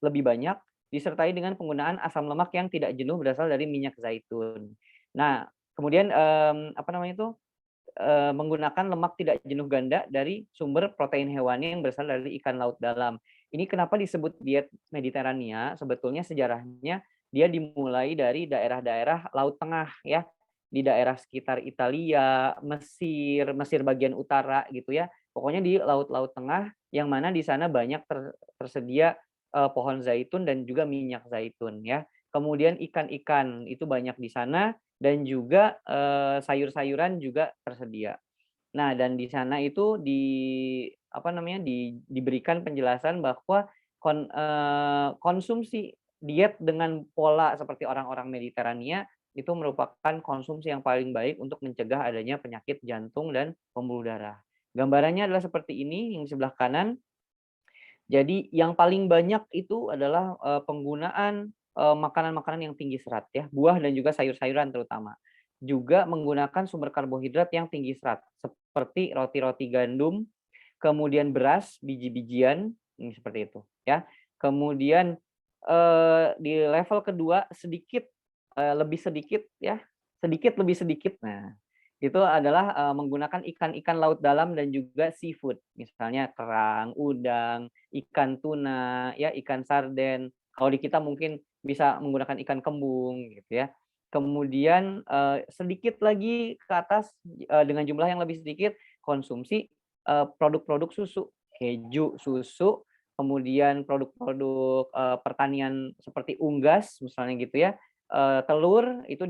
lebih banyak disertai dengan penggunaan asam lemak yang tidak jenuh berasal dari minyak zaitun. Nah, kemudian apa namanya itu menggunakan lemak tidak jenuh ganda dari sumber protein hewani yang berasal dari ikan laut dalam. Ini kenapa disebut diet Mediterania? Sebetulnya sejarahnya dia dimulai dari daerah-daerah Laut Tengah ya, di daerah sekitar Italia, Mesir bagian utara gitu ya. Pokoknya di laut-laut tengah yang mana di sana banyak tersedia pohon zaitun dan juga minyak zaitun ya. Kemudian ikan-ikan itu banyak di sana dan juga sayur-sayuran juga tersedia. Nah, dan di sana itu apa namanya diberikan penjelasan bahwa konsumsi diet dengan pola seperti orang-orang Mediterania itu merupakan konsumsi yang paling baik untuk mencegah adanya penyakit jantung dan pembuluh darah. Gambarannya adalah seperti ini yang di sebelah kanan. Jadi yang paling banyak itu adalah penggunaan makanan-makanan yang tinggi serat ya, buah dan juga sayur-sayuran terutama. Juga menggunakan sumber karbohidrat yang tinggi serat seperti roti-roti gandum, kemudian beras, biji-bijian, ini seperti itu ya. Kemudian di level kedua sedikit lebih sedikit ya, sedikit lebih sedikit. Nah, itu adalah menggunakan ikan-ikan laut dalam dan juga seafood, misalnya kerang, udang, ikan tuna, ya ikan sarden. Kalau di kita mungkin bisa menggunakan ikan kembung gitu ya. Kemudian sedikit lagi ke atas dengan jumlah yang lebih sedikit konsumsi produk-produk susu, keju, susu, kemudian produk-produk pertanian seperti unggas misalnya gitu ya, telur itu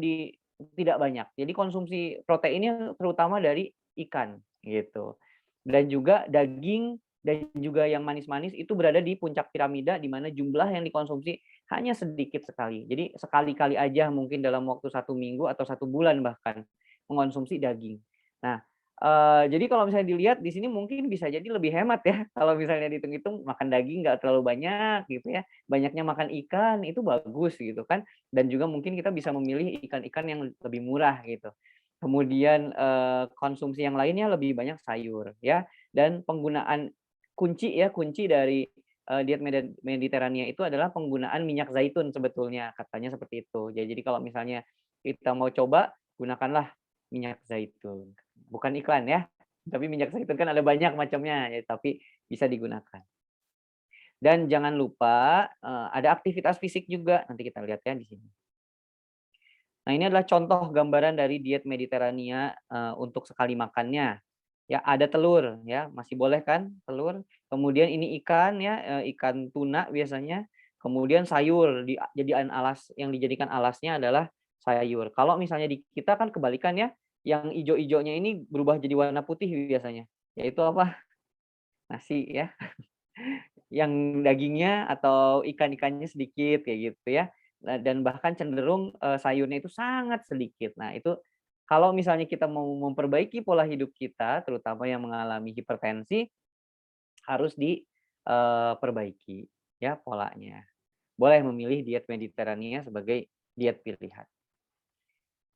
tidak banyak. Jadi konsumsi proteinnya terutama dari ikan gitu. Dan juga daging dan juga yang manis-manis itu berada di puncak piramida di mana jumlah yang dikonsumsi hanya sedikit sekali. Jadi sekali-kali aja mungkin dalam waktu 1 minggu atau 1 bulan bahkan mengonsumsi daging. Nah, Jadi kalau misalnya dilihat di sini mungkin bisa jadi lebih hemat ya, kalau misalnya dihitung-hitung makan daging nggak terlalu banyak gitu ya, banyaknya makan ikan itu bagus gitu kan, dan juga mungkin kita bisa memilih ikan-ikan yang lebih murah gitu. Kemudian, konsumsi yang lainnya lebih banyak sayur ya, dan penggunaan kunci dari, diet Mediterania itu adalah penggunaan minyak zaitun sebetulnya, katanya seperti itu. Jadi kalau misalnya kita mau coba, gunakanlah minyak zaitun. Bukan iklan ya, tapi minyak zaitun kan ada banyak macamnya ya, tapi bisa digunakan. Dan jangan lupa, ada aktivitas fisik juga, nanti kita lihat ya di sini. Nah, ini adalah contoh gambaran dari diet Mediterania, untuk sekali makannya. Ya, ada telur ya, masih boleh kan telur, kemudian ini ikan ya, ikan tuna biasanya, kemudian sayur yang dijadikan alasnya adalah sayur. Kalau misalnya di kita kan kebalikan ya, yang ijo-ijonya ini berubah jadi warna putih biasanya, yaitu apa? Nasi ya, yang dagingnya atau ikan-ikannya sedikit kayak gitu ya. Nah, dan bahkan cenderung, sayurnya itu sangat sedikit. Nah, itu kalau misalnya kita mau memperbaiki pola hidup kita, terutama yang mengalami hipertensi, harus perbaiki ya polanya. Boleh memilih diet Mediterania sebagai diet pilihan.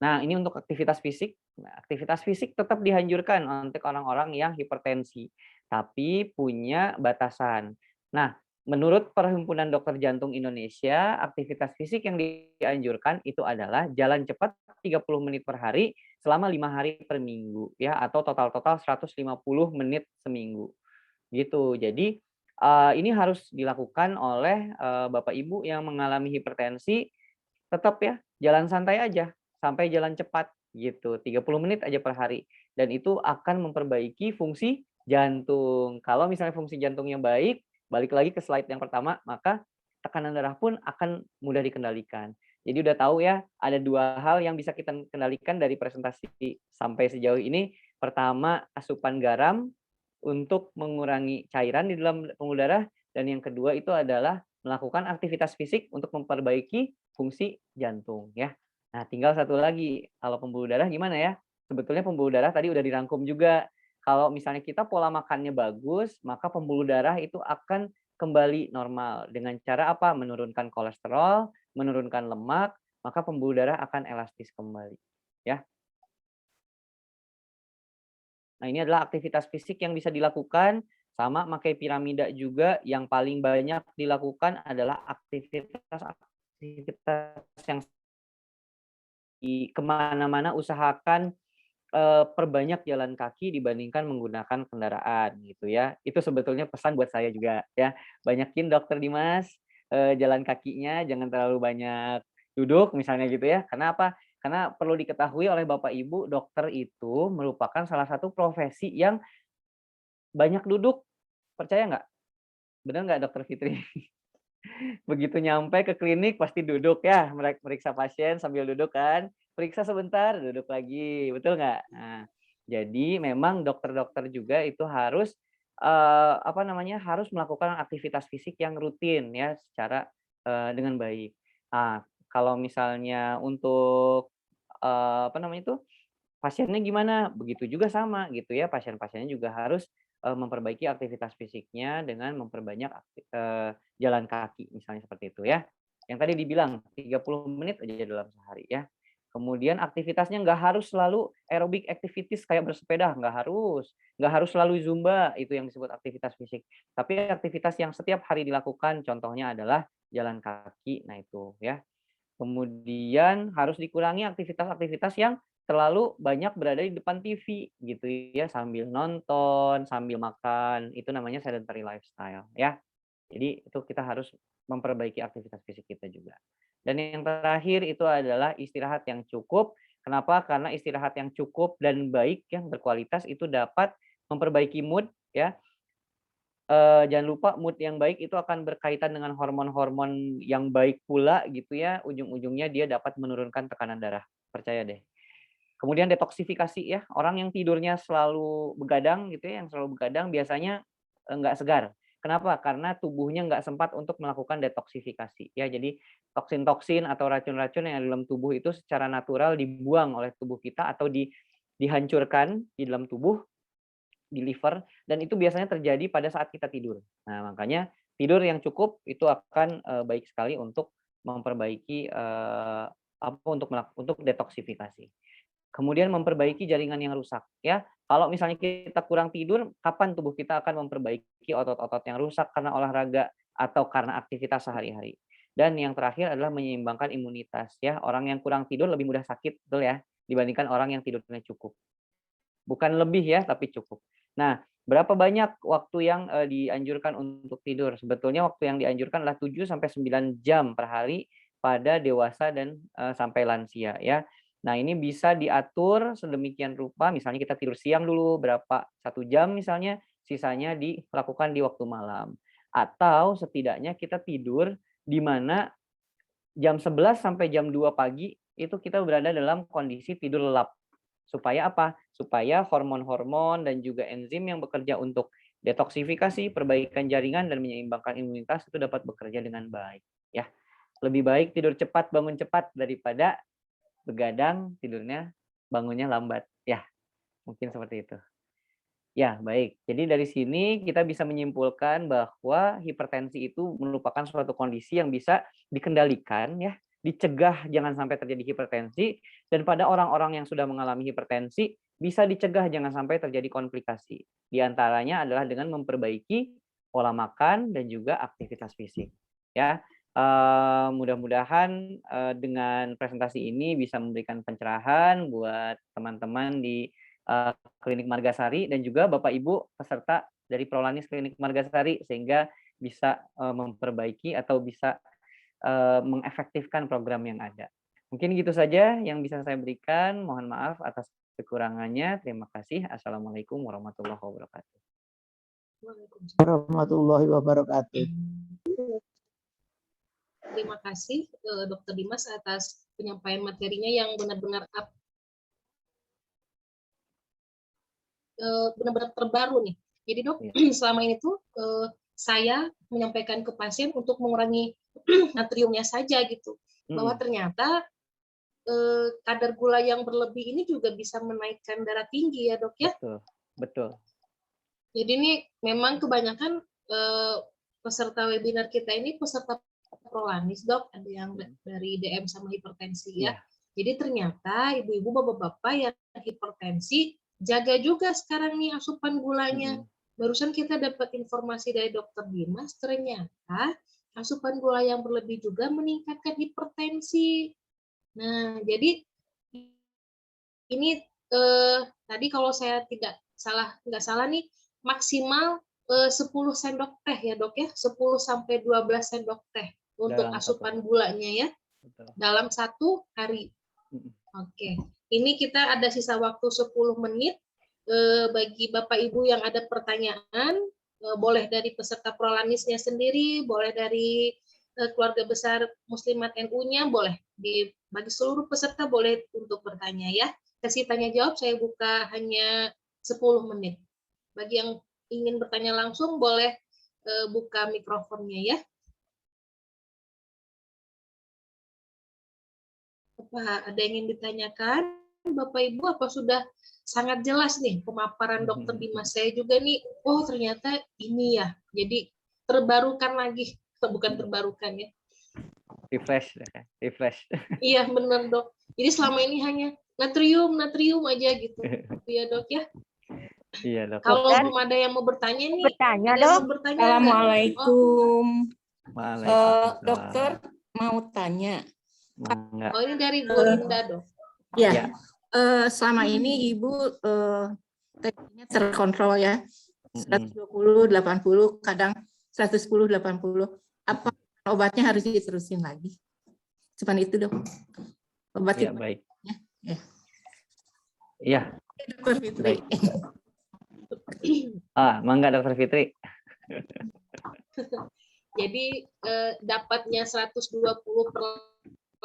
Nah, ini untuk aktivitas fisik. Nah, aktivitas fisik tetap dianjurkan untuk orang-orang yang hipertensi, tapi punya batasan. Nah, menurut Perhimpunan Dokter Jantung Indonesia, aktivitas fisik yang dianjurkan itu adalah jalan cepat 30 menit per hari selama 5 hari per minggu ya, atau total-total 150 menit seminggu. Gitu. Jadi, ini harus dilakukan oleh, Bapak Ibu yang mengalami hipertensi, tetap ya jalan santai aja, sampai jalan cepat gitu, 30 menit aja per hari. Dan itu akan memperbaiki fungsi jantung. Kalau misalnya fungsi jantungnya baik, balik lagi ke slide yang pertama, maka tekanan darah pun akan mudah dikendalikan. Jadi udah tahu ya, ada 2 hal yang bisa kita kendalikan dari presentasi sampai sejauh ini. Pertama, asupan garam untuk mengurangi cairan di dalam pembuluh darah, dan yang kedua itu adalah melakukan aktivitas fisik untuk memperbaiki fungsi jantung ya. Nah, tinggal satu lagi, kalau pembuluh darah gimana ya? Sebetulnya pembuluh darah tadi udah dirangkum juga. Kalau misalnya kita pola makannya bagus, maka pembuluh darah itu akan kembali normal. Dengan cara apa? Menurunkan kolesterol, menurunkan lemak, maka pembuluh darah akan elastis kembali. Ya. Nah, ini adalah aktivitas fisik yang bisa dilakukan, sama pakai piramida juga. Yang paling banyak dilakukan adalah aktivitas yang di kemana-mana usahakan, perbanyak jalan kaki dibandingkan menggunakan kendaraan gitu ya. Itu sebetulnya pesan buat saya juga ya. Banyakin Dokter Dimas, jalan kakinya, jangan terlalu banyak duduk misalnya gitu ya. Karena apa? Karena perlu diketahui oleh Bapak Ibu, dokter itu merupakan salah satu profesi yang banyak duduk. Percaya nggak? Benar nggak Dokter Fitri? Begitu nyampe ke klinik pasti duduk ya, meriksa pasien sambil duduk kan, periksa sebentar, duduk lagi, betul nggak? Nah, jadi memang dokter-dokter juga itu harus, apa namanya, harus melakukan aktivitas fisik yang rutin ya, secara, dengan baik. Nah, kalau misalnya untuk, apa namanya itu, pasiennya gimana? Begitu juga sama gitu ya, pasien-pasiennya juga harus, memperbaiki aktivitas fisiknya dengan memperbanyak jalan kaki misalnya seperti itu ya. Yang tadi dibilang 30 menit aja dalam sehari ya. Kemudian aktivitasnya nggak harus selalu aerobic activities kayak bersepeda, nggak harus selalu zumba, itu yang disebut aktivitas fisik. Tapi aktivitas yang setiap hari dilakukan, contohnya adalah jalan kaki, nah itu ya. Kemudian harus dikurangi aktivitas-aktivitas yang terlalu banyak berada di depan TV gitu ya, sambil nonton, sambil makan, itu namanya sedentary lifestyle ya. Jadi itu kita harus memperbaiki aktivitas fisik kita juga. Dan yang terakhir itu adalah istirahat yang cukup. Kenapa? Karena istirahat yang cukup dan baik yang berkualitas itu dapat memperbaiki mood ya. Jangan lupa mood yang baik itu akan berkaitan dengan hormon-hormon yang baik pula gitu ya, ujung-ujungnya dia dapat menurunkan tekanan darah, percaya deh. Kemudian detoksifikasi ya, orang yang tidurnya selalu begadang gitu ya, yang selalu begadang biasanya, nggak segar. Kenapa? Karena tubuhnya nggak sempat untuk melakukan detoksifikasi ya. Jadi toksin-toksin atau racun-racun yang ada dalam tubuh itu secara natural dibuang oleh tubuh kita atau dihancurkan di dalam tubuh, di liver, dan itu biasanya terjadi pada saat kita tidur. Nah, makanya tidur yang cukup itu akan baik sekali untuk memperbaiki untuk detoksifikasi. Kemudian memperbaiki jaringan yang rusak, ya. Kalau misalnya kita kurang tidur, kapan tubuh kita akan memperbaiki otot-otot yang rusak karena olahraga atau karena aktivitas sehari-hari. Dan yang terakhir adalah menyeimbangkan imunitas, ya. Orang yang kurang tidur lebih mudah sakit, betul ya, dibandingkan orang yang tidurnya cukup. Bukan lebih ya, tapi cukup. Nah, berapa banyak waktu yang dianjurkan untuk tidur? Sebetulnya waktu yang dianjurkan adalah 7 sampai 9 jam per hari pada dewasa dan sampai lansia, ya. Nah, ini bisa diatur sedemikian rupa, misalnya kita tidur siang dulu berapa 1 jam misalnya, sisanya dilakukan di waktu malam. Atau setidaknya kita tidur di mana jam 11 sampai jam 2 pagi itu kita berada dalam kondisi tidur lelap. Supaya apa? Supaya hormon-hormon dan juga enzim yang bekerja untuk detoksifikasi, perbaikan jaringan, dan menyeimbangkan imunitas itu dapat bekerja dengan baik. Ya, lebih baik tidur cepat, bangun cepat daripada begadang, tidurnya, bangunnya lambat. Ya, mungkin seperti itu. Ya, baik. Jadi dari sini kita bisa menyimpulkan bahwa hipertensi itu merupakan suatu kondisi yang bisa dikendalikan, ya, dicegah jangan sampai terjadi hipertensi, dan pada orang-orang yang sudah mengalami hipertensi bisa dicegah jangan sampai terjadi komplikasi. Di antaranya adalah dengan memperbaiki pola makan dan juga aktivitas fisik. Ya, mudah-mudahan dengan presentasi ini bisa memberikan pencerahan buat teman-teman di Klinik Margasari dan juga Bapak Ibu peserta dari Prolanis Klinik Margasari sehingga bisa memperbaiki atau bisa mengefektifkan program yang ada. Mungkin gitu saja yang bisa saya berikan. Mohon maaf atas kekurangannya. Terima kasih. Assalamualaikum warahmatullahi wabarakatuh. Warahmatullahi wabarakatuh. Terima kasih Dr. Dimas atas penyampaian materinya yang benar-benar benar-benar terbaru nih. Jadi dok, selama ini tuh saya menyampaikan ke pasien untuk mengurangi natriumnya saja gitu. Bahwa ternyata kadar gula yang berlebih ini juga bisa menaikkan darah tinggi ya dok ya. Betul, betul. Jadi ini memang kebanyakan peserta webinar kita ini peserta Prolanis dok, ada yang dari DM sama hipertensi ya. Jadi ternyata ibu-ibu bapak-bapak yang hipertensi jaga juga sekarang nih asupan gulanya. Barusan kita dapat informasi dari Dr. Dimas, ternyata asupan gula yang berlebih juga meningkatkan hipertensi. Nah, jadi ini tadi kalau saya nggak salah nih, maksimal 10 sendok teh ya dok ya, 10 sampai 12 sendok teh untuk asupan gulanya ya, dalam 1 hari. Oke, ini kita ada sisa waktu 10 menit. Bagi Bapak Ibu yang ada pertanyaan, boleh dari peserta Prolanisnya sendiri, boleh dari keluarga besar Muslimat NU-nya, boleh bagi seluruh peserta boleh untuk bertanya ya. Sesi tanya jawab saya buka hanya 10 menit. Bagi yang ingin bertanya langsung boleh buka mikrofonnya ya. Apa ada yang ingin ditanyakan Bapak Ibu? Apa sudah sangat jelas nih pemaparan Dr. Dimas? Saya juga nih, oh ternyata ini ya. Jadi terbarukan lagi, bukan terbarukan ya. Refresh. Iya benar dok. Jadi selama ini hanya natrium aja gitu. Iya dok ya. Iya dok. Kalau belum ada yang mau bertanya nih. Bertanya dok. Assalamualaikum. Dokter mau tanya. Oh ini dari Bu Linda dok. Ya. Selama ini Ibu tadinya terkontrol ya, 120, 80, kadang 110, 80. Apa obatnya harus diterusin lagi? Cuman itu dok. Obat ya, baik. Iya. Dokter Fitri. Mangga Dokter Fitri. Jadi dapatnya 120 per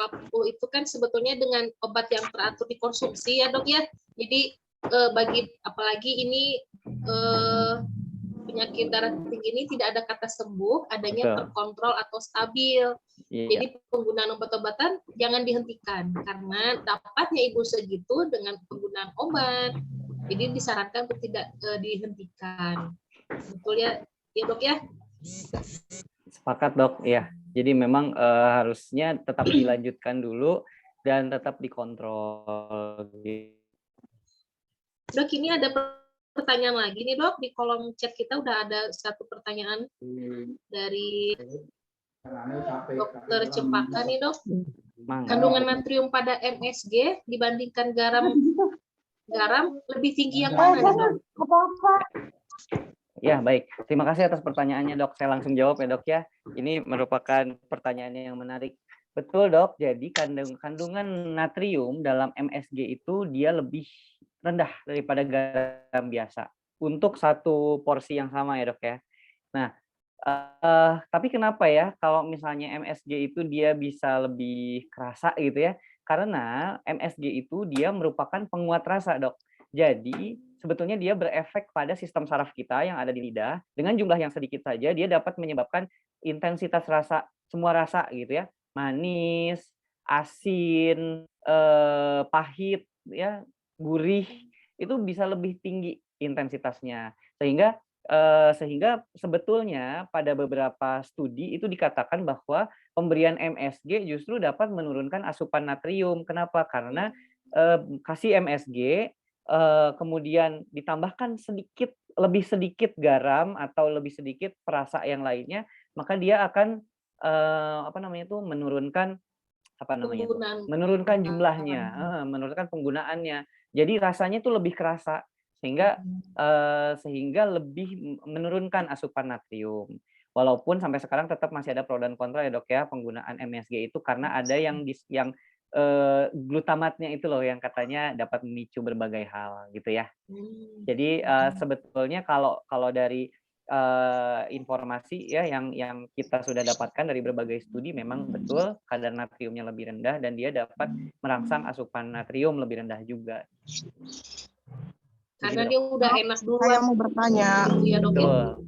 40 itu kan sebetulnya dengan obat yang teratur dikonsumsi ya dok ya. Jadi bagi apalagi ini penyakit darah tinggi ini tidak ada kata sembuh, adanya Betul. terkontrol atau stabil. Iya. Jadi penggunaan obat-obatan jangan dihentikan karena dapatnya ibu segitu dengan penggunaan obat. Jadi disarankan untuk tidak dihentikan. Betul ya, ya dok ya? Sepakat dok, ya. Jadi memang harusnya tetap dilanjutkan dulu dan tetap dikontrol. Dok, ini ada pertanyaan lagi nih dok, di kolom chat kita udah ada satu pertanyaan dari Dokter Cempaka nih dok. Kandungan natrium pada MSG dibandingkan garam lebih tinggi yang mana nih, dok? Ya, baik. Terima kasih atas pertanyaannya, Dok. Saya langsung jawab ya, Dok ya. Ini merupakan pertanyaan yang menarik. Betul, Dok. Jadi kandungan natrium dalam MSG itu dia lebih rendah daripada garam biasa untuk satu porsi yang sama ya, Dok ya. Nah, tapi kenapa ya kalau misalnya MSG itu dia bisa lebih kerasa gitu ya? Karena MSG itu dia merupakan penguat rasa, Dok. Jadi sebetulnya dia berefek pada sistem saraf kita yang ada di lidah. Dengan jumlah yang sedikit saja dia dapat menyebabkan intensitas rasa, semua rasa gitu ya. Manis, asin, pahit ya, gurih itu bisa lebih tinggi intensitasnya. Sehingga sebetulnya pada beberapa studi itu dikatakan bahwa pemberian MSG justru dapat menurunkan asupan natrium. Kenapa? Karena kasih MSG kemudian ditambahkan lebih sedikit garam atau lebih sedikit perasa yang lainnya, maka dia akan menurunkan jumlahnya, menurunkan penggunaannya. Jadi rasanya itu lebih kerasa sehingga lebih menurunkan asupan natrium. Walaupun sampai sekarang tetap masih ada pro dan kontra ya dok ya penggunaan MSG itu karena ada yang glutamatnya itu loh yang katanya dapat memicu berbagai hal gitu ya. Jadi sebetulnya kalau dari informasi ya yang kita sudah dapatkan dari berbagai studi memang betul kadar natriumnya lebih rendah dan dia dapat merangsang asupan natrium lebih rendah juga. Karena dia udah enak dulu. Saya mau bertanya. Ya, dok,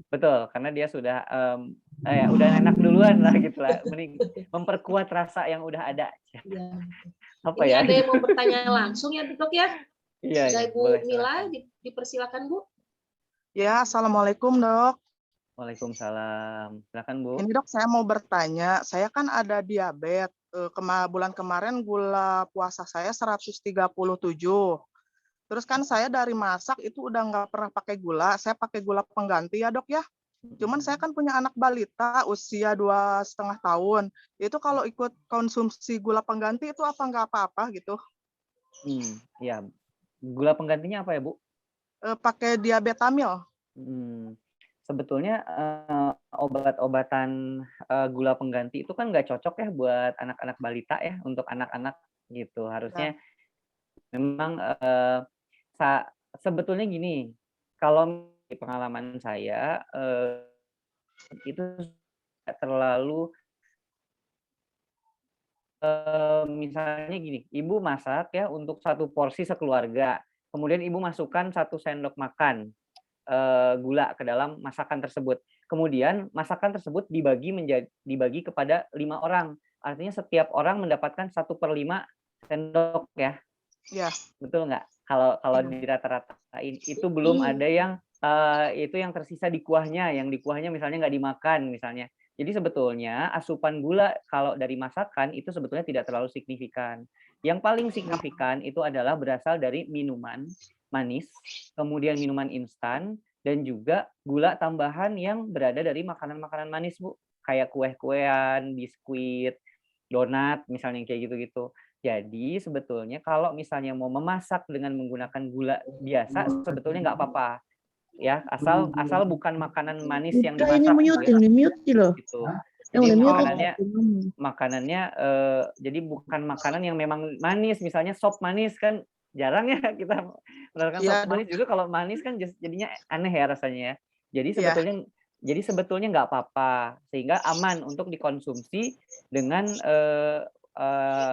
betul, karena dia sudah udah enak duluan lah gitu lah, mending memperkuat rasa yang udah ada. Ya. Apa Ini ya? ada yang mau bertanya langsung ya dok ya? Iya. Dari Bu Boleh, Mila, dipersilakan Bu. Ya, assalamualaikum dok. Waalaikumsalam. Silakan Bu. Ini dok, saya mau bertanya. Saya kan ada diabetes. Bulan kemarin gula puasa saya 137. Terus kan saya dari masak itu udah nggak pernah pakai gula. Saya pakai gula pengganti ya dok ya. Cuman saya kan punya anak balita usia 2,5 tahun. Itu kalau ikut konsumsi gula pengganti itu apa nggak apa-apa gitu? Ya. Gula penggantinya apa ya Bu? Pakai diabetamil. Sebetulnya obat-obatan gula pengganti itu kan nggak cocok ya buat anak-anak balita ya, untuk anak-anak gitu. Harusnya memang sebetulnya gini, kalau di pengalaman saya itu tidak terlalu misalnya gini, ibu masak ya untuk satu porsi sekeluarga, kemudian ibu masukkan 1 sendok makan gula ke dalam masakan tersebut. Kemudian masakan tersebut dibagi kepada 5 orang. Artinya setiap orang mendapatkan 1/5 sendok ya. Iya. Betul nggak? Kalau dirata-ratain itu belum ada yang itu yang tersisa di kuahnya, yang di kuahnya misalnya nggak dimakan misalnya. Jadi sebetulnya asupan gula kalau dari masakan itu sebetulnya tidak terlalu signifikan. Yang paling signifikan itu adalah berasal dari minuman manis, kemudian minuman instan, dan juga gula tambahan yang berada dari makanan-makanan manis, Bu. Kayak kue-kuean, biskuit, donat, misalnya kayak gitu-gitu. Jadi sebetulnya kalau misalnya mau memasak dengan menggunakan gula biasa, sebetulnya nggak apa-apa. Ya, asal bukan makanan manis yang dimasak. Gitu. Jadi makanannya jadi bukan makanan yang memang manis, misalnya sop manis kan jarang ya kita menawarkan sop manis. Justru kalau manis kan jadinya aneh ya rasanya ya. Jadi sebetulnya nggak apa-apa, sehingga aman untuk dikonsumsi dengan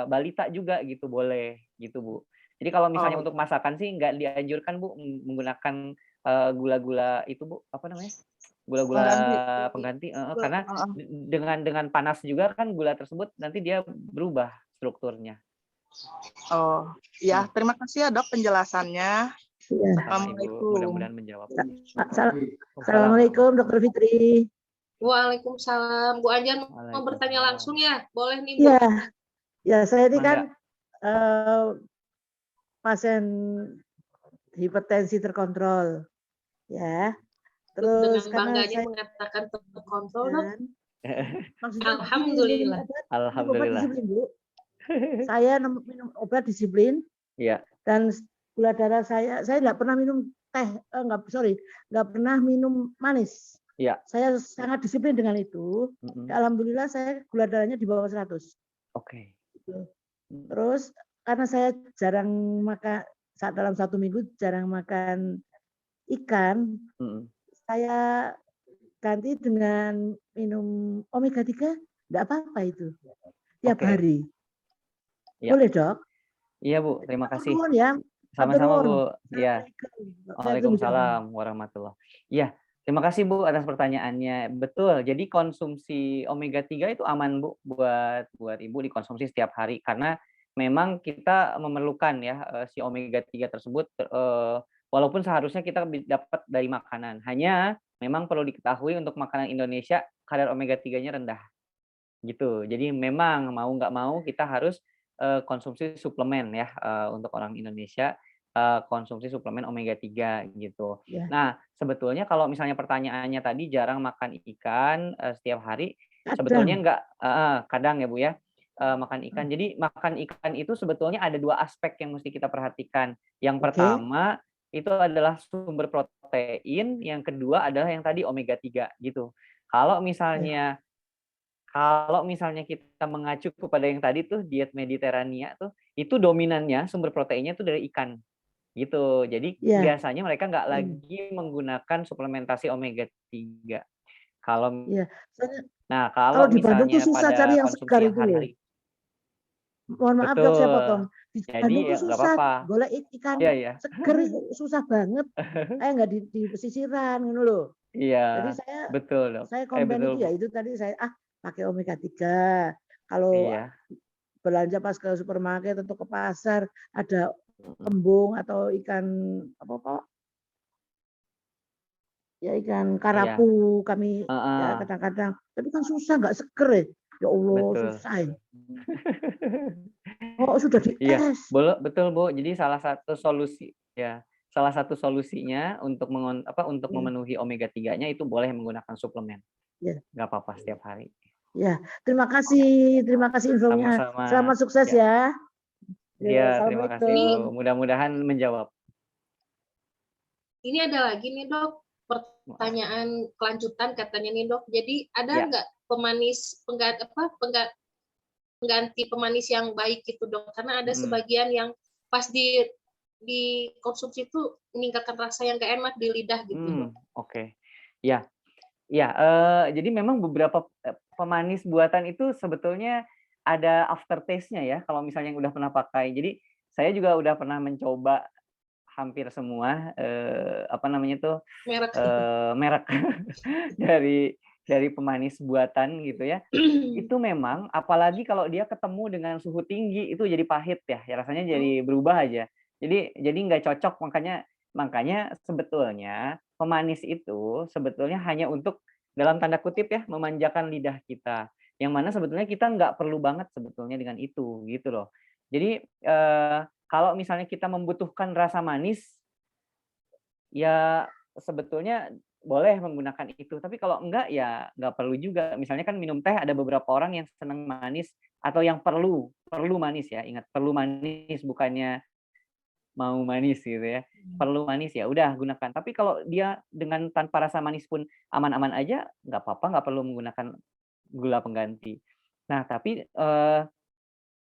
balita juga gitu boleh gitu Bu. Jadi kalau misalnya untuk masakan sih nggak dianjurkan Bu menggunakan gula-gula itu Bu, apa namanya? Gula-gula Pengganti. pengganti, karena dengan panas juga kan gula tersebut nanti dia berubah strukturnya. Oh, ya, terima kasih ya Dok penjelasannya. Iya. Sama Ibu, Assalamualaikum. mudah-mudahan menjawab. Assalamualaikum Dokter Fitri. Waalaikumsalam. Bu Anjar mau Waalaikumsalam. bertanya langsung ya? Boleh nih Bu. Iya, ya saya ini Mangga. kan pasien hipertensi terkontrol, ya. Dengan Terus karena bangganya saya mengatakan terkontrol Dok. maksudnya Alhamdulillah. minum obat Alhamdulillah. disiplin, Bu. Saya minum obat disiplin Iya. dan gula darah saya nggak pernah minum teh, nggak pernah minum manis. Iya. Saya sangat disiplin dengan itu. Alhamdulillah saya gula darahnya di bawah 100. Oke. Terus karena saya jarang makan, dalam 1 minggu jarang makan ikan, saya ganti dengan minum omega 3, enggak apa-apa itu. Tiap Oke. hari. Ya. Boleh, Dok? Iya, Bu. Terima kasih. Nuwun ya. Sama-sama, Matur Bu. nuwun. Iya. Assalamualaikum. Waalaikumsalam warahmatullahi. Iya, terima kasih Bu atas pertanyaannya. Betul. Jadi konsumsi omega 3 itu aman Bu buat Ibu dikonsumsi setiap hari karena memang kita memerlukan ya si omega 3 tersebut walaupun seharusnya kita dapat dari makanan. Hanya memang perlu diketahui untuk makanan Indonesia kadar omega 3-nya rendah. Gitu. Jadi memang mau nggak mau kita harus konsumsi suplemen ya untuk orang Indonesia konsumsi suplemen omega 3 gitu. Ya. Nah, sebetulnya kalau misalnya pertanyaannya tadi jarang makan ikan setiap hari, Kadang. sebetulnya enggak kadang ya Bu ya. Makan ikan. Jadi makan ikan itu sebetulnya ada 2 aspek yang mesti kita perhatikan. Yang pertama itu adalah sumber protein, yang kedua adalah yang tadi omega 3 gitu. Kalau misalnya kita mengacu kepada yang tadi tuh diet Mediterania tuh, itu dominannya sumber proteinnya tuh dari ikan, gitu. Jadi biasanya mereka nggak lagi menggunakan suplementasi omega 3. Kalau nah kalau di Bandung tuh misalnya susah pada cari yang konsumsi segar yang itu. hari-hari, Mohon maaf Dok, saya potong. Di jadi Bandung tuh nggak susah, apa-apa. golek ikan Iya. seger itu susah banget. Kayak nggak di pesisiran gitu loh. Iya, Jadi saya betul Dok. saya komplain Betul, itu ya Bu. itu tadi saya pakai omega 3. Kalau Iya. belanja pas ke supermarket atau ke pasar ada kembung atau ikan apa Pak? Ya ikan karapu kami ya kadang-kadang. Tapi kan susah nggak seger ya. Ya Allah Betul. susah ya. Oh sudah di Iya, es. betul Bu. Jadi salah satu solusinya untuk memenuhi omega 3-nya itu boleh menggunakan suplemen. Ya. Nggak apa-apa setiap hari. Ya, terima kasih infonya. Sama-sama. Selamat sukses ya. Iya, terima kasih Bu. Mudah-mudahan menjawab. Ini ada lagi nih Dok, pertanyaan kelanjutan katanya nih Dok. Jadi ada nggak pemanis pengganti pemanis yang baik gitu Dok? Karena ada sebagian yang pas dikonsumsi itu meningkatkan rasa yang nggak enak di lidah gitu Dok. Oke. Ya. Jadi memang beberapa pemanis buatan itu sebetulnya ada aftertaste-nya ya kalau misalnya yang udah pernah pakai. Jadi saya juga udah pernah mencoba hampir semua merek dari pemanis buatan gitu ya. Itu memang apalagi kalau dia ketemu dengan suhu tinggi itu jadi pahit ya rasanya jadi berubah aja. Jadi nggak cocok, makanya sebetulnya pemanis itu sebetulnya hanya untuk dalam tanda kutip ya memanjakan lidah kita. Yang mana sebetulnya kita nggak perlu banget sebetulnya dengan itu gitu loh. Jadi kalau misalnya kita membutuhkan rasa manis ya sebetulnya boleh menggunakan itu. Tapi kalau enggak ya nggak perlu juga. Misalnya kan minum teh ada beberapa orang yang senang manis atau yang perlu manis ya. Ingat perlu manis bukannya mau manis gitu ya. Perlu manis ya udah gunakan. Tapi kalau dia dengan tanpa rasa manis pun aman-aman aja nggak apa-apa, nggak perlu menggunakan gula pengganti. Nah, tapi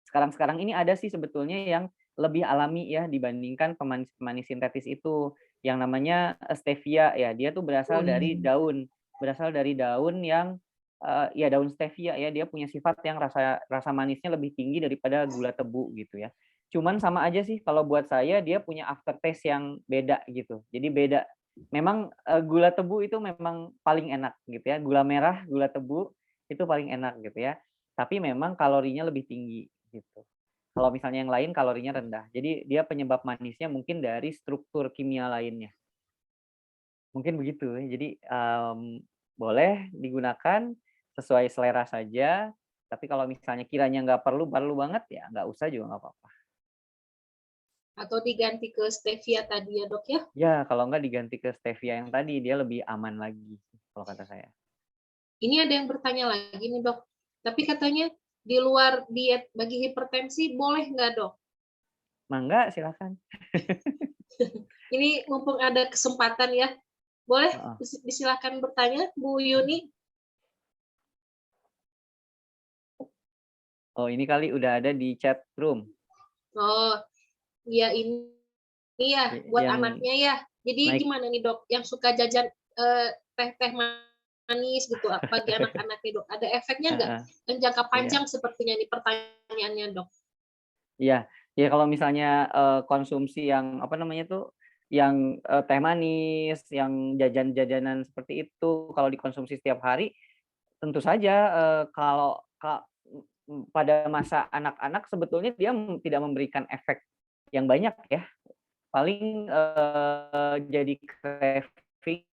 sekarang ini ada sih sebetulnya yang lebih alami ya dibandingkan pemanis sintetis itu yang namanya stevia ya. Dia tuh berasal dari daun yang daun stevia ya. Dia punya sifat yang rasa manisnya lebih tinggi daripada gula tebu gitu ya. Cuman sama aja sih kalau buat saya dia punya aftertaste yang beda gitu. Jadi beda memang gula tebu itu memang paling enak gitu ya. Gula merah, gula tebu itu paling enak gitu ya. Tapi memang kalorinya lebih tinggi gitu. Kalau misalnya yang lain kalorinya rendah. Jadi dia penyebab manisnya mungkin dari struktur kimia lainnya. Mungkin begitu. Jadi boleh digunakan sesuai selera saja. Tapi kalau misalnya kiranya nggak perlu banget ya nggak usah juga nggak apa-apa. Atau diganti ke stevia tadi ya dok ya? Ya kalau nggak diganti ke stevia yang tadi dia lebih aman lagi kalau kata saya. Ini ada yang bertanya lagi nih dok. Tapi katanya di luar diet bagi hipertensi boleh nggak dok? Mangga silakan. Ini mumpung ada kesempatan ya. Boleh disilakan bertanya Bu Yuni. Oh ini kali udah ada di chat room. Oh, ya ini ya buat Yang anaknya ya. Jadi naik. gimana nih dok? Yang suka jajan teh-teh manis gitu bagi anak-anak nih dok. Ada efeknya nggak? Yang jangka panjang sepertinya nih pertanyaannya dok. Iya, ya kalau misalnya konsumsi yang apa namanya tuh, yang teh manis, yang jajan-jajanan seperti itu, kalau dikonsumsi setiap hari, tentu saja kalau pada masa anak-anak sebetulnya dia tidak memberikan efek yang banyak ya. Paling jadi craving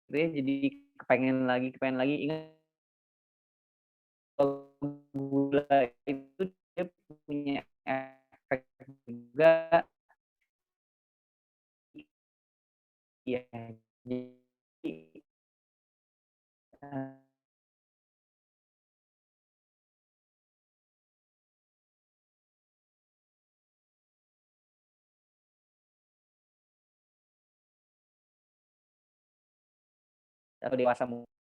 gitu ya, jadi kepengen lagi. Ingat gula itu dia punya efek juga. Iya, jadi atau dewasa